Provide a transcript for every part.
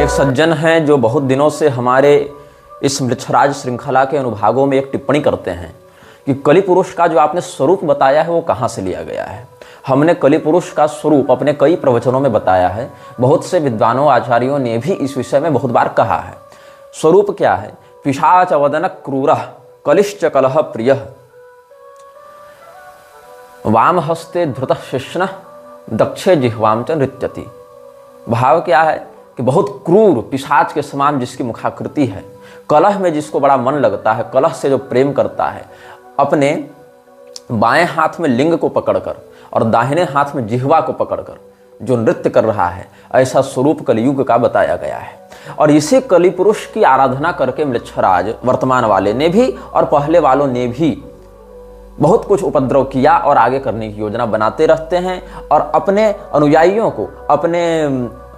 एक सज्जन हैं जो बहुत दिनों से हमारे इस मृच्छराज श्रृंखला के अनुभागों में एक टिप्पणी करते हैं कि कलि पुरुष का जो आपने स्वरूप बताया है वो कहाँ से लिया गया है। हमने कलि पुरुष का स्वरूप अपने कई प्रवचनों में बताया है। बहुत से विद्वानों आचार्यों ने भी इस विषय में बहुत बार कहा है। स्वरूप क्या है? पिशाच वदन क्रूरः कलिश्च कलह प्रियः वाम हस्ते धृतः शिष्णः दक्षे जिह्वाम च नृत्यति। भाव क्या है कि बहुत क्रूर पिशाच के समान जिसकी मुखाकृति है, कलह में जिसको बड़ा मन लगता है, कलह से जो प्रेम करता है, अपने बाएं हाथ में लिंग को पकड़कर और दाहिने हाथ में जिह्वा को पकड़कर जो नृत्य कर रहा है, ऐसा स्वरूप कलियुग का बताया गया है। और इसी कलि पुरुष की आराधना करके मृच्छराज वर्तमान वाले ने भी और पहले वालों ने भी बहुत कुछ उपद्रव किया और आगे करने की योजना बनाते रहते हैं और अपने अनुयायियों को, अपने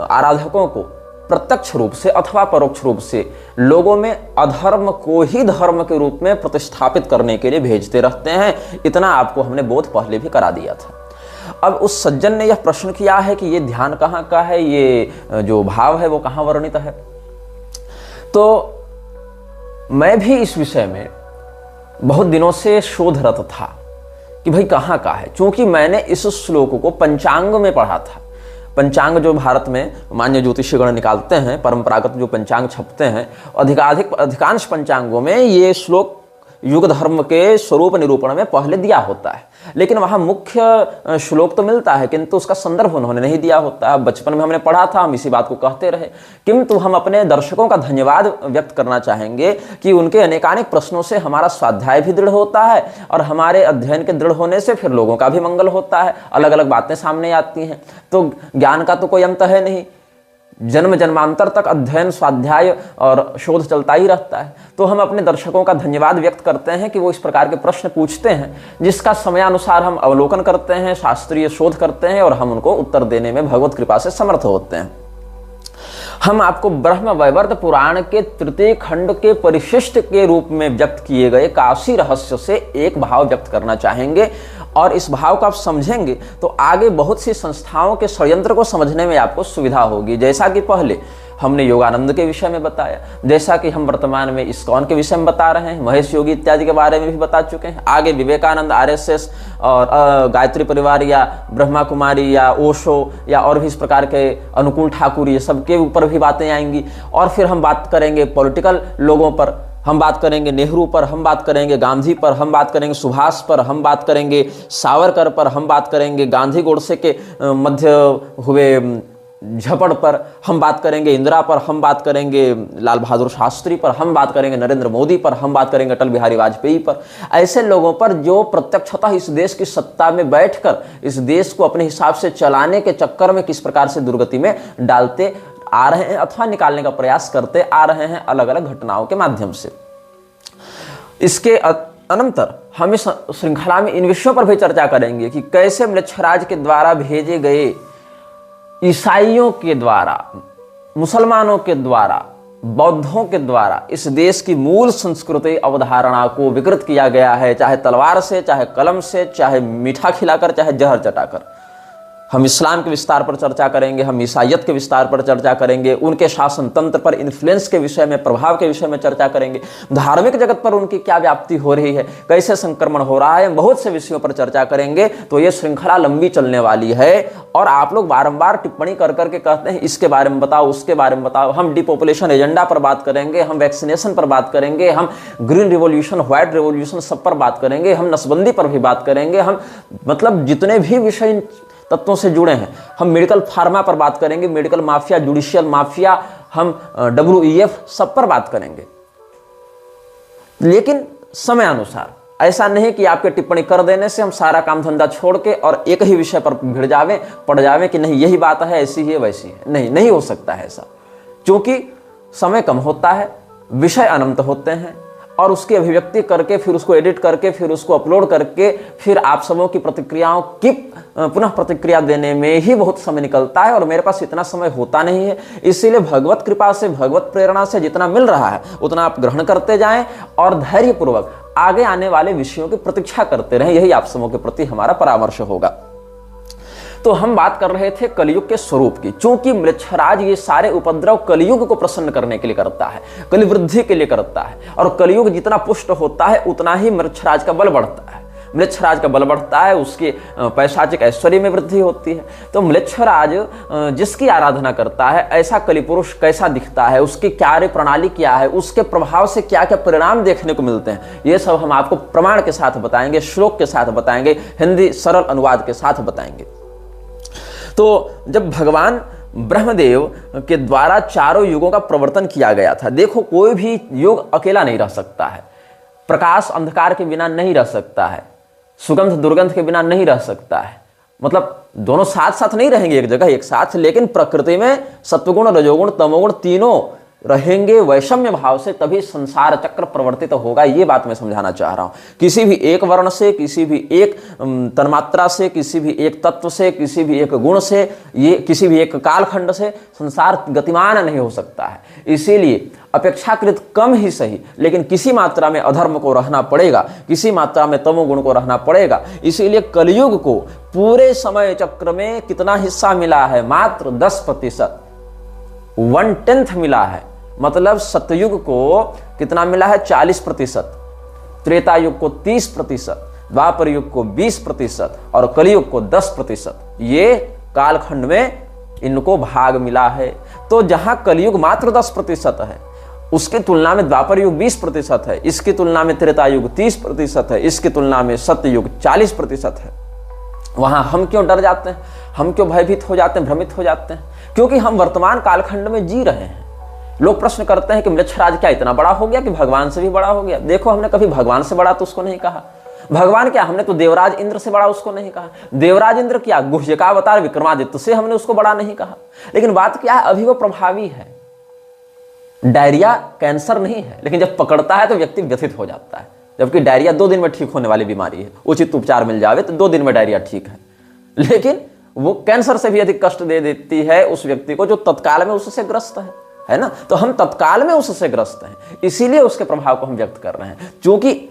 आराधकों को प्रत्यक्ष रूप से अथवा परोक्ष रूप से लोगों में अधर्म को ही धर्म के रूप में प्रतिस्थापित करने के लिए भेजते रहते हैं। इतना आपको हमने बोध पहले भी करा दिया था। अब उस सज्जन ने यह प्रश्न किया है कि ये ध्यान कहाँ का है, ये जो भाव है वो कहाँ वर्णित है। तो मैं भी इस विषय में बहुत दिनों से शोधरत था कि भाई कहाँ का है, क्योंकि मैंने इस श्लोक को पंचांग में पढ़ा था। पंचांग जो भारत में मान्य ज्योतिषीगण निकालते हैं, परंपरागत जो पंचांग छपते हैं, अधिकांश पंचांगों में ये श्लोक युग धर्म के स्वरूप निरूपण में पहले दिया होता है, लेकिन वहाँ मुख्य श्लोक तो मिलता है किंतु उसका संदर्भ उन्होंने नहीं दिया होता है। बचपन में हमने पढ़ा था, हम इसी बात को कहते रहे। किंतु हम अपने दर्शकों का धन्यवाद व्यक्त करना चाहेंगे कि उनके अनेकानेक प्रश्नों से हमारा स्वाध्याय भी दृढ़ होता है और हमारे अध्ययन के दृढ़ होने से फिर लोगों का भी मंगल होता है, अलग अलग बातें सामने आती हैं। तो ज्ञान का तो कोई अंत है नहीं, जन्म जन्मांतर तक अध्ययन, स्वाध्याय और शोध चलता ही रहता है। तो हम अपने दर्शकों का धन्यवाद व्यक्त करते हैं कि वो इस प्रकार के प्रश्न पूछते हैं जिसका समयानुसार हम अवलोकन करते हैं, शास्त्रीय शोध करते हैं और हम उनको उत्तर देने में भगवत कृपा से समर्थ होते हैं। हम आपको ब्रह्म वैवर्त पुराण के तृतीय खंड के परिशिष्ट के रूप में व्यक्त किए गए काशी रहस्य से एक भाव व्यक्त करना चाहेंगे और इस भाव को आप समझेंगे तो आगे बहुत सी संस्थाओं के षड्यंत्र को समझने में आपको सुविधा होगी। जैसा कि पहले हमने योगानंद के विषय में बताया, जैसा कि हम वर्तमान में इस्कॉन के विषय में बता रहे हैं, महेश योगी इत्यादि के बारे में भी बता चुके हैं। आगे विवेकानंद, आरएसएस और गायत्री परिवार या ब्रह्मा कुमारी या ओशो या और भी इस प्रकार के अनुकूल ठाकुर, ये सब के ऊपर भी बातें आएंगी। और फिर हम बात करेंगे पॉलिटिकल लोगों पर, हम बात करेंगे नेहरू पर, हम बात करेंगे गांधी पर, हम बात करेंगे सुभाष पर, हम बात करेंगे सावरकर पर, हम बात करेंगे गांधी गोडसे के मध्य हुए झपड़ पर, हम बात करेंगे इंदिरा पर, हम बात करेंगे लाल बहादुर शास्त्री पर, हम बात करेंगे नरेंद्र मोदी पर, हम बात करेंगे अटल बिहारी वाजपेयी पर। ऐसे लोगों पर जो प्रत्यक्षतः इस देश की सत्ता में बैठकर इस देश को अपने हिसाब से चलाने के चक्कर में किस प्रकार से दुर्गति में डालते आ रहे हैं अथवा निकालने का प्रयास करते आ रहे हैं अलग अलग घटनाओं के माध्यम से। इसके अनंतर हम इस श्रृंखला में इन विषयों पर भी चर्चा करेंगे कि कैसे मृच्छराज के द्वारा भेजे गए ईसाइयों के द्वारा, मुसलमानों के द्वारा, बौद्धों के द्वारा इस देश की मूल संस्कृति अवधारणा को विकृत किया गया है, चाहे तलवार से, चाहे कलम से, चाहे मीठा खिलाकर, चाहे जहर चटाकर। हम इस्लाम के विस्तार पर चर्चा करेंगे, हम ईसाइयत के विस्तार पर चर्चा करेंगे, उनके शासन तंत्र पर इन्फ्लुएंस के विषय में, प्रभाव के विषय में चर्चा करेंगे, धार्मिक जगत पर उनकी क्या व्याप्ति हो रही है, कैसे संक्रमण हो रहा है, बहुत से विषयों पर चर्चा करेंगे। तो ये श्रृंखला लंबी चलने वाली है और आप लोग बारंबार टिप्पणी कर करके कहते हैं इसके बारे में बताओ, उसके बारे में बताओ। हम डिपॉपुलेशन एजेंडा पर बात करेंगे, हम वैक्सीनेशन पर बात करेंगे, हम ग्रीन रिवॉल्यूशन, व्हाइट रिवॉल्यूशन सब पर बात करेंगे, हम नसबंदी पर भी बात करेंगे, हम मतलब जितने भी विषय तत्वों से जुड़े हैं, हम मेडिकल फार्मा पर बात करेंगे, मेडिकल माफिया, जुडिशियल माफिया, हम WEF सब पर बात करेंगे। लेकिन समय अनुसार, ऐसा नहीं कि आपके टिप्पणी कर देने से हम सारा काम धंधा छोड़ के और एक ही विषय पर भिड़ जावे, पड़ जावे कि नहीं यही बात है, ऐसी ही है, वैसी है। नहीं हो सकता है ऐसा, क्योंकि समय कम होता है, विषय अनंत होते हैं और उसकी अभिव्यक्ति करके फिर उसको एडिट करके फिर उसको अपलोड करके फिर आप सबों की प्रतिक्रियाओं की पुनः प्रतिक्रिया देने में ही बहुत समय निकलता है और मेरे पास इतना समय होता नहीं है। इसीलिए भगवत कृपा से, भगवत प्रेरणा से जितना मिल रहा है उतना आप ग्रहण करते जाएं और धैर्यपूर्वक आगे आने वाले विषयों की प्रतीक्षा करते रहें। यही आप सबों के प्रति हमारा परामर्श होगा। तो हम बात कर रहे थे कलयुग के स्वरूप की। चूंकि मृच्छराज ये सारे उपद्रव कलयुग को प्रसन्न करने के लिए करता है, कलिवृद्धि के लिए करता है, और कलयुग जितना पुष्ट होता है उतना ही मृच्छराज का बल बढ़ता है। मृच्छराज का बल बढ़ता है, उसके पैशाचिक ऐश्वर्य में वृद्धि होती है। तो मृच्छराज जिसकी आराधना करता है, ऐसा कलिपुरुष कैसा दिखता है, उसकी कार्य प्रणाली क्या है, उसके प्रभाव से क्या क्या परिणाम देखने को मिलते हैं, ये सब हम आपको प्रमाण के साथ बताएंगे, श्लोक के साथ बताएंगे, हिंदी सरल अनुवाद के साथ बताएंगे। तो जब भगवान ब्रह्मदेव के द्वारा चारों युगों का प्रवर्तन किया गया था, देखो कोई भी युग अकेला नहीं रह सकता है, प्रकाश अंधकार के बिना नहीं रह सकता है, सुगंध दुर्गंध के बिना नहीं रह सकता है। मतलब दोनों साथ साथ नहीं रहेंगे एक जगह एक साथ, लेकिन प्रकृति में सत्वगुण रजोगुण तमोगुण तीनों रहेंगे वैषम्य भाव से, तभी संसार चक्र प्रवर्तित होगा। ये बात मैं समझाना चाह रहा हूं। किसी भी एक वर्ण से, किसी भी एक तन्मात्रा से, किसी भी एक तत्व से, किसी भी एक गुण से, ये किसी भी एक कालखंड से संसार गतिमान नहीं हो सकता है। इसीलिए अपेक्षाकृत कम ही सही, लेकिन किसी मात्रा में अधर्म को रहना पड़ेगा, किसी मात्रा में तमोगुण को रहना पड़ेगा। इसीलिए कलयुग को पूरे समय चक्र में कितना हिस्सा मिला है? मात्र 10%, 1/10 मिला है। मतलब सतयुग को कितना मिला है? 40%, त्रेता युग को 30%, द्वापर युग को 20% और कलयुग को 10%। ये कालखंड में इनको भाग मिला है। तो जहां कलयुग मात्र 10% है, उसकी तुलना में द्वापर युग 20% है, इसकी तुलना में त्रेता युग 30% है, इसकी तुलना में सत्ययुग 40% है। वहां हम क्यों डर जाते हैं, हम क्यों भयभीत हो जाते हैं, भ्रमित हो जाते हैं? क्योंकि हम वर्तमान कालखंड में जी रहे हैं। लोग प्रश्न करते हैं कि मृच्छराज क्या इतना बड़ा हो गया कि भगवान से भी बड़ा हो गया? देखो, हमने कभी भगवान से बड़ा तो उसको नहीं कहा। भगवान क्या, हमने तो देवराज इंद्र से बड़ा उसको नहीं कहा। देवराज इंद्र क्या, गुह्यकावतार विक्रमादित्य से हमने उसको बड़ा नहीं कहा। लेकिन बात क्या है, अभी वो प्रभावी है। डायरिया कैंसर नहीं है, लेकिन जब पकड़ता है तो व्यक्ति व्यथित हो जाता है। जबकि डायरिया 2 दिन में ठीक होने वाली बीमारी है, उचित उपचार मिल जावे तो 2 दिन में डायरिया ठीक है। लेकिन वो कैंसर से भी अधिक कष्ट दे देती है उस व्यक्ति को जो तत्काल में उससे ग्रस्त है ना। तो हम तत्काल में उससे ग्रस्त हैं, इसीलिए उसके प्रभाव को हम व्यक्त कर रहे हैं। क्योंकि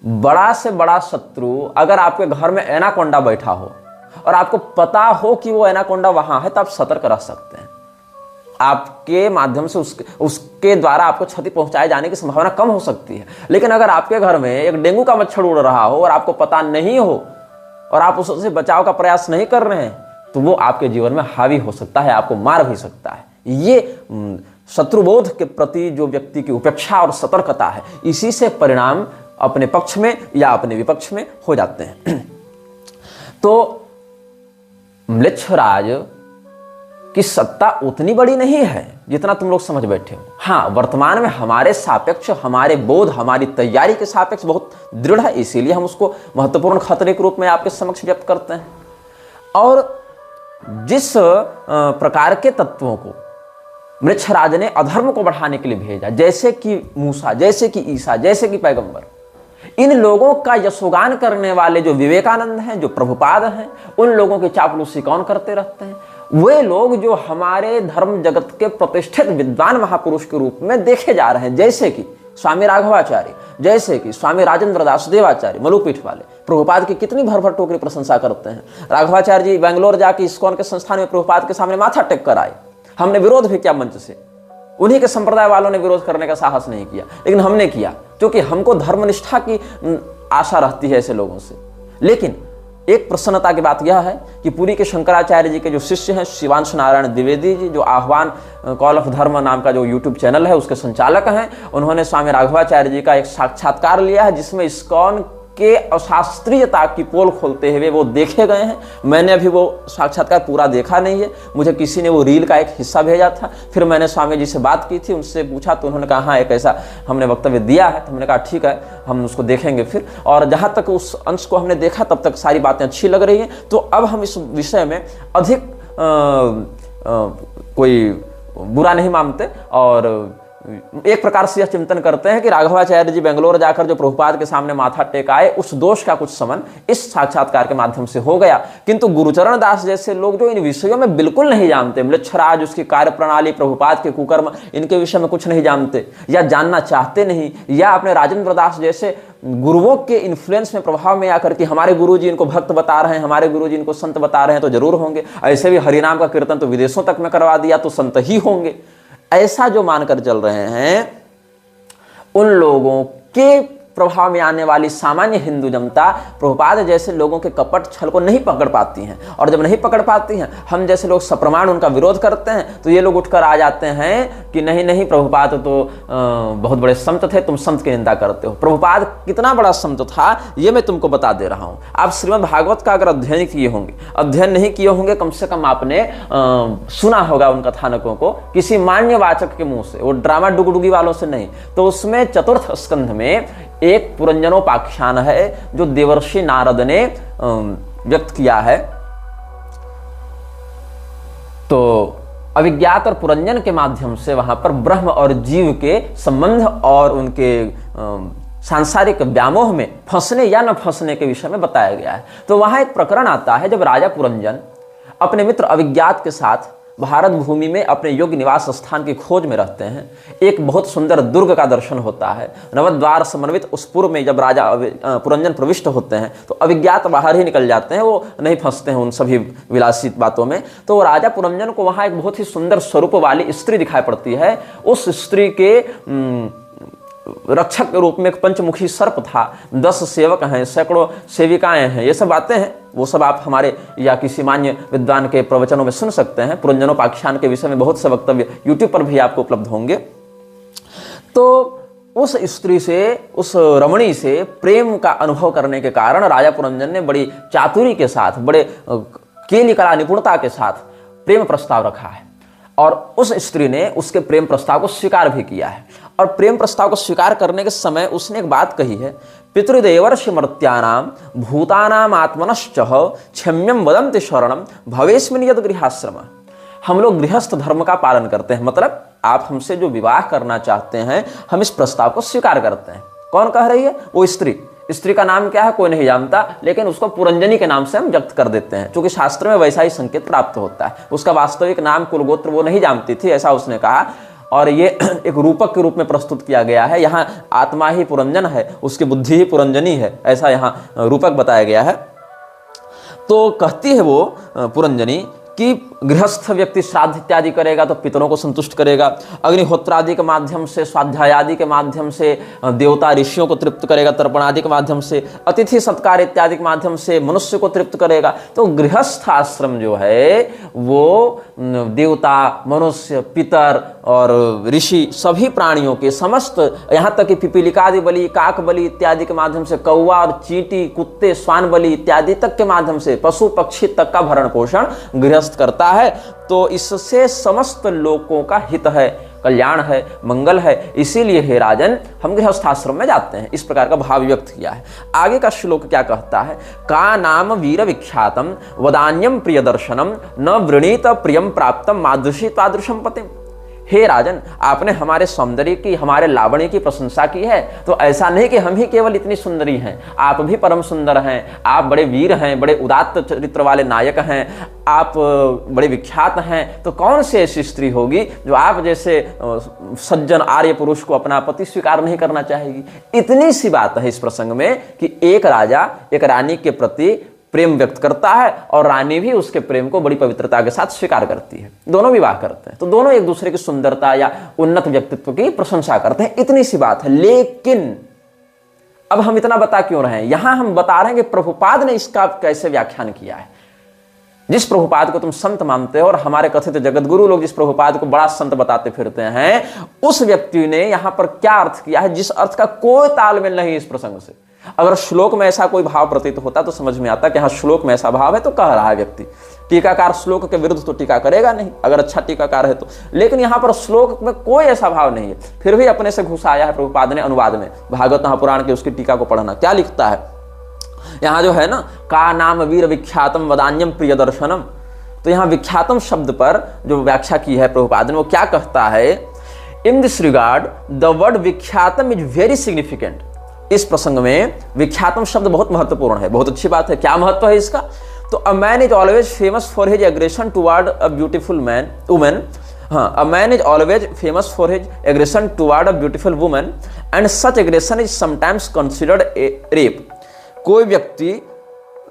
बड़ा से बड़ा शत्रु अगर आपके घर में एनाकोंडा बैठा हो और आपको पता हो कि वो एनाकोंडा वहां है, तो आप सतर्क रह सकते हैं। आपके माध्यम से उसके द्वारा आपको क्षति पहुंचाए जाने की संभावना कम हो सकती है। लेकिन अगर आपके घर में एक डेंगू का मच्छर उड़ रहा हो और आपको पता नहीं हो और आप उससे बचाव का प्रयास नहीं कर रहे हैं, तो वो आपके जीवन में हावी हो सकता है, आपको मार भी सकता है। ये शत्रुबोध के प्रति जो व्यक्ति की उपेक्षा और सतर्कता है, इसी से परिणाम अपने पक्ष में या अपने विपक्ष में हो जाते हैं। तो म्लेच्छराज की सत्ता उतनी बड़ी नहीं है जितना तुम लोग समझ बैठे हो। हाँ, वर्तमान में हमारे सापेक्ष, हमारे बोध, हमारी तैयारी के सापेक्ष बहुत दृढ़ है, इसीलिए हम उसको महत्वपूर्ण खतरे के रूप में आपके समक्ष व्यक्त करते हैं। और जिस प्रकार के तत्वों को मृच्छराज ने अधर्म को बढ़ाने के लिए भेजा, जैसे कि मूसा, जैसे कि ईसा, जैसे कि पैगंबर, इन लोगों का यशोगान करने वाले जो विवेकानंद हैं, जो प्रभुपाद हैं, उन लोगों की चापलूसी कौन करते रहते हैं? वे लोग जो हमारे धर्म जगत के प्रतिष्ठित विद्वान महापुरुष के रूप में देखे जा रहे हैं, जैसे कि स्वामी राघवाचार्य, जैसे कि स्वामी राजेंद्र दास देवाचार्य, मलुपीठ वाले प्रभुपाद की कितनी भर भर टोकरी प्रशंसा करते हैं। राघवाचार्य जी बेंगलोर जाके इस्कॉन के संस्थान में प्रभुपाद के सामने माथा टेक कर आए। हमने विरोध भी किया मंच से, उन्हीं के संप्रदाय वालों ने विरोध करने का साहस नहीं किया, लेकिन हमने किया, क्योंकि हमको धर्मनिष्ठा की आशा रहती है ऐसे लोगों से। लेकिन एक प्रसन्नता की बात यह है कि पुरी के शंकराचार्य जी के जो शिष्य हैं, शिवांशु नारायण द्विवेदी जी, जो आह्वान कॉल ऑफ धर्म नाम का जो यूट्यूब चैनल है उसके संचालक हैं, उन्होंने स्वामी राघवाचार्य जी का एक साक्षात्कार लिया है, जिसमें इस्कॉन के अशास्त्रीयता की पोल खोलते हुए वो देखे गए हैं। मैंने अभी वो साक्षात्कार पूरा देखा नहीं है, मुझे किसी ने वो रील का एक हिस्सा भेजा था। फिर मैंने स्वामी जी से बात की थी, उनसे पूछा तो उन्होंने कहा हाँ एक ऐसा हमने वक्तव्य दिया है। तो हमने कहा ठीक है, हम उसको देखेंगे फिर। और जहाँ तक उस अंश को हमने देखा तब तक सारी बातें अच्छी लग रही हैं। तो अब हम इस विषय में अधिक कोई बुरा नहीं मानते और एक प्रकार से यह चिंतन करते हैं कि राघवाचार्य जी बेंगलोर जाकर जो प्रभुपाद के सामने माथा टेकाए, उस दोष का कुछ समन इस साक्षात्कार के माध्यम से हो गया। किंतु गुरुचरण दास जैसे लोग जो इन विषयों में बिल्कुल नहीं जानते, म्लेच्छराज, उसकी कार्य प्रणाली, प्रभुपाद के कुकर्म, इनके विषय में कुछ नहीं जानते या जानना चाहते नहीं, या अपने राजेंद्र दास जैसे गुरुओं के इन्फ्लुएंस में, प्रभाव में आकर के हमारे गुरुजी इनको भक्त बता रहे हैं, हमारे गुरुजी इनको संत बता रहे हैं तो जरूर होंगे, ऐसे भी हरिनाम का कीर्तन तो विदेशों तक में करवा दिया तो संत ही होंगे, ऐसा जो मानकर चल रहे हैं, उन लोगों के प्रभाव में आने वाली सामान्य हिंदू जनता प्रभुपाद जैसे लोगों के कपट छल को नहीं पकड़ पाती हैं। और जब नहीं पकड़ पाती हैं, हम जैसे लोग सप्रमाण उनका विरोध करते हैं, तो ये लोग उठकर आ जाते हैं कि नहीं नहीं, प्रभुपाद तो बहुत बड़े संत थे, तुम संत की निंदा करते हो। प्रभुपाद कितना बड़ा संत था ये मैं तुमको बता दे रहा हूँ। आप श्रीमद् भागवत का अगर अध्ययन किए होंगे, अध्ययन नहीं किए होंगे, कम से कम आपने सुना होगा उन कथानकों को किसी मान्यवाचक के मुंह से, वो ड्रामा डुगडुगी वालों से नहीं। तो उसमें चतुर्थ स्कंध में एक पुरंजनोपाख्यान है जो देवर्षि नारद ने व्यक्त किया है। तो अभिज्ञात और पुरंजन के माध्यम से वहां पर ब्रह्म और जीव के संबंध और उनके सांसारिक व्यामोह में फंसने या न फंसने के विषय में बताया गया है। तो वहां एक प्रकरण आता है जब राजा पुरंजन अपने मित्र अभिज्ञात के साथ भारत भूमि में अपने योग्य निवास स्थान की खोज में रहते हैं। एक बहुत सुंदर दुर्ग का दर्शन होता है। नवद्वार समन्वित उस पूर्व में जब राजा पुरंजन प्रविष्ट होते हैं तो अभिज्ञात बाहर ही निकल जाते हैं, वो नहीं फंसते हैं उन सभी विलासी बातों में। तो राजा पुरंजन को वहां एक बहुत ही सुंदर स्वरूप वाली स्त्री दिखाई पड़ती है। उस स्त्री के रक्षक के रूप में एक पंचमुखी सर्प था, 10 सेवक हैं, सैकड़ों सेविकाएं हैं, ये सब बातें हैं। वो सब आप हमारे या किसी मान्य विद्वान के प्रवचनों में सुन सकते हैं। पुरंजनोपाख्यान के विषय में बहुत से वक्तव्य यूट्यूब पर भी आपको उपलब्ध होंगे। तो उस स्त्री से, उस रमणी से प्रेम का अनुभव करने के कारण राजा पुरंजन ने बड़ी चातुरी के साथ, बड़े केली कला निपुणता के साथ प्रेम प्रस्ताव रखा है। और उस स्त्री ने उसके प्रेम प्रस्ताव को स्वीकार भी किया है। और प्रेम प्रस्ताव को स्वीकार करने के समय उसने एक बात कही है, पितृदेवर्षि मर्त्यानाम भूतानाम आत्मनश्चह क्षम्यम वदन्ति शरणम भवेस्मिन यद गृहाश्रम। हम लोग गृहस्थ धर्म का पालन करते हैं, मतलब आप हमसे जो विवाह करना चाहते हैं, हम इस प्रस्ताव को स्वीकार करते हैं। कौन कह रही है? वो स्त्री। स्त्री का नाम क्या है कोई नहीं जानता, लेकिन उसको पुरंजनी के नाम से हम व्यक्त कर देते हैं, क्योंकि शास्त्र में वैसा ही संकेत प्राप्त होता है। उसका वास्तविक नाम कुलगोत्र वो नहीं जानती थी, ऐसा उसने कहा। और ये एक रूपक के रूप में प्रस्तुत किया गया है। यहाँ आत्मा ही पुरंजन है, उसकी बुद्धि ही पुरंजनी है, ऐसा यहाँ रूपक बताया गया है। तो कहती है वो पुरंजनी कि गृहस्थ व्यक्ति श्राद्ध इत्यादि करेगा तो पितरों को संतुष्ट करेगा, अग्निहोत्र आदि के माध्यम से, स्वाध्याय आदि के माध्यम से देवता ऋषियों को तृप्त करेगा, तर्पण आदि के माध्यम से, अतिथि सत्कार इत्यादि के माध्यम से मनुष्य को तृप्त करेगा। तो गृहस्थ आश्रम जो है वो देवता, मनुष्य, पितर और ऋषि सभी प्राणियों के समस्त, यहाँ तक कि पिपीलिकादि बलि, काक बलि इत्यादि के माध्यम से, कौवा और चींटी, कुत्ते, स्वान बलि इत्यादि तक के माध्यम से, पशु पक्षी तक का भरण पोषण गृहस्थ करता है। तो इससे समस्त लोगों का हित है, कल्याण है, मंगल है। इसीलिए हे राजन, हम गृहस्थाश्रम में जाते हैं। इस प्रकार का भाव व्यक्त किया है। आगे का श्लोक क्या कहता है? का नाम वीर विख्यातम वदान्यम प्रिय दर्शनम न वृणीत प्रियम प्राप्तम मादृशी तादृशम पतिम। हे राजन, आपने हमारे सौंदर्य की, हमारे लावण्य की प्रशंसा की है, तो ऐसा नहीं कि हम ही केवल इतनी सुंदरी हैं, आप भी परम सुंदर हैं, आप बड़े वीर हैं, बड़े उदात्त चरित्र वाले नायक हैं, आप बड़े विख्यात हैं। तो कौन सी ऐसी स्त्री होगी जो आप जैसे सज्जन आर्य पुरुष को अपना पति स्वीकार नहीं करना चाहेगी? इतनी सी बात है इस प्रसंग में कि एक राजा एक रानी के प्रति प्रेम व्यक्त करता है और रानी भी उसके प्रेम को बड़ी पवित्रता के साथ स्वीकार करती है। दोनों विवाह करते हैं, तो दोनों एक दूसरे की सुंदरता या उन्नत व्यक्तित्व की प्रशंसा करते हैं। इतनी सी बात है। लेकिन अब हम इतना बता क्यों रहे हैं? यहां हम बता रहे हैं कि प्रभुपाद ने इसका कैसे व्याख्यान किया है। जिस प्रभुपाद को तुम संत मानते हो और हमारे कथित जगतगुरु लोग जिस प्रभुपाद को बड़ा संत बताते फिरते हैं, उस व्यक्ति ने यहां पर क्या अर्थ किया है जिस अर्थ का कोई तालमेल नहीं इस प्रसंग से। अगर श्लोक में ऐसा कोई भाव प्रतीत होता तो समझ में आता कि हाँ, श्लोक में ऐसा भाव है तो कह रहा है व्यक्ति। टीकाकार श्लोक के विरुद्ध तो टीका करेगा नहीं, अगर अच्छा टीकाकार है तो। लेकिन यहां पर श्लोक में कोई ऐसा भाव नहीं है, फिर भी अपने से घुसाया है प्रभुपाद ने अनुवाद में। भागवत महापुराण की उसकी टीका को पढ़ना, क्या लिखता है यहां जो है ना, का नाम वीर विख्यातम वदान्यम प्रिय दर्शनम। तो यहां विख्यातम शब्द पर जो व्याख्या की है प्रभुपाद ने, वो क्या कहता है? In this regard the word विख्यातम इज वेरी सिग्निफिकेंट। इस प्रसंग में विख्यातम शब्द बहुत महत्वपूर्ण है। बहुत अच्छी बात है। क्या महत्व है इसका? तो a man is always famous for his aggression toward a beautiful man women. हाँ, a man is always famous for his aggression toward a beautiful women and such aggression is sometimes considered a rape. कोई व्यक्ति,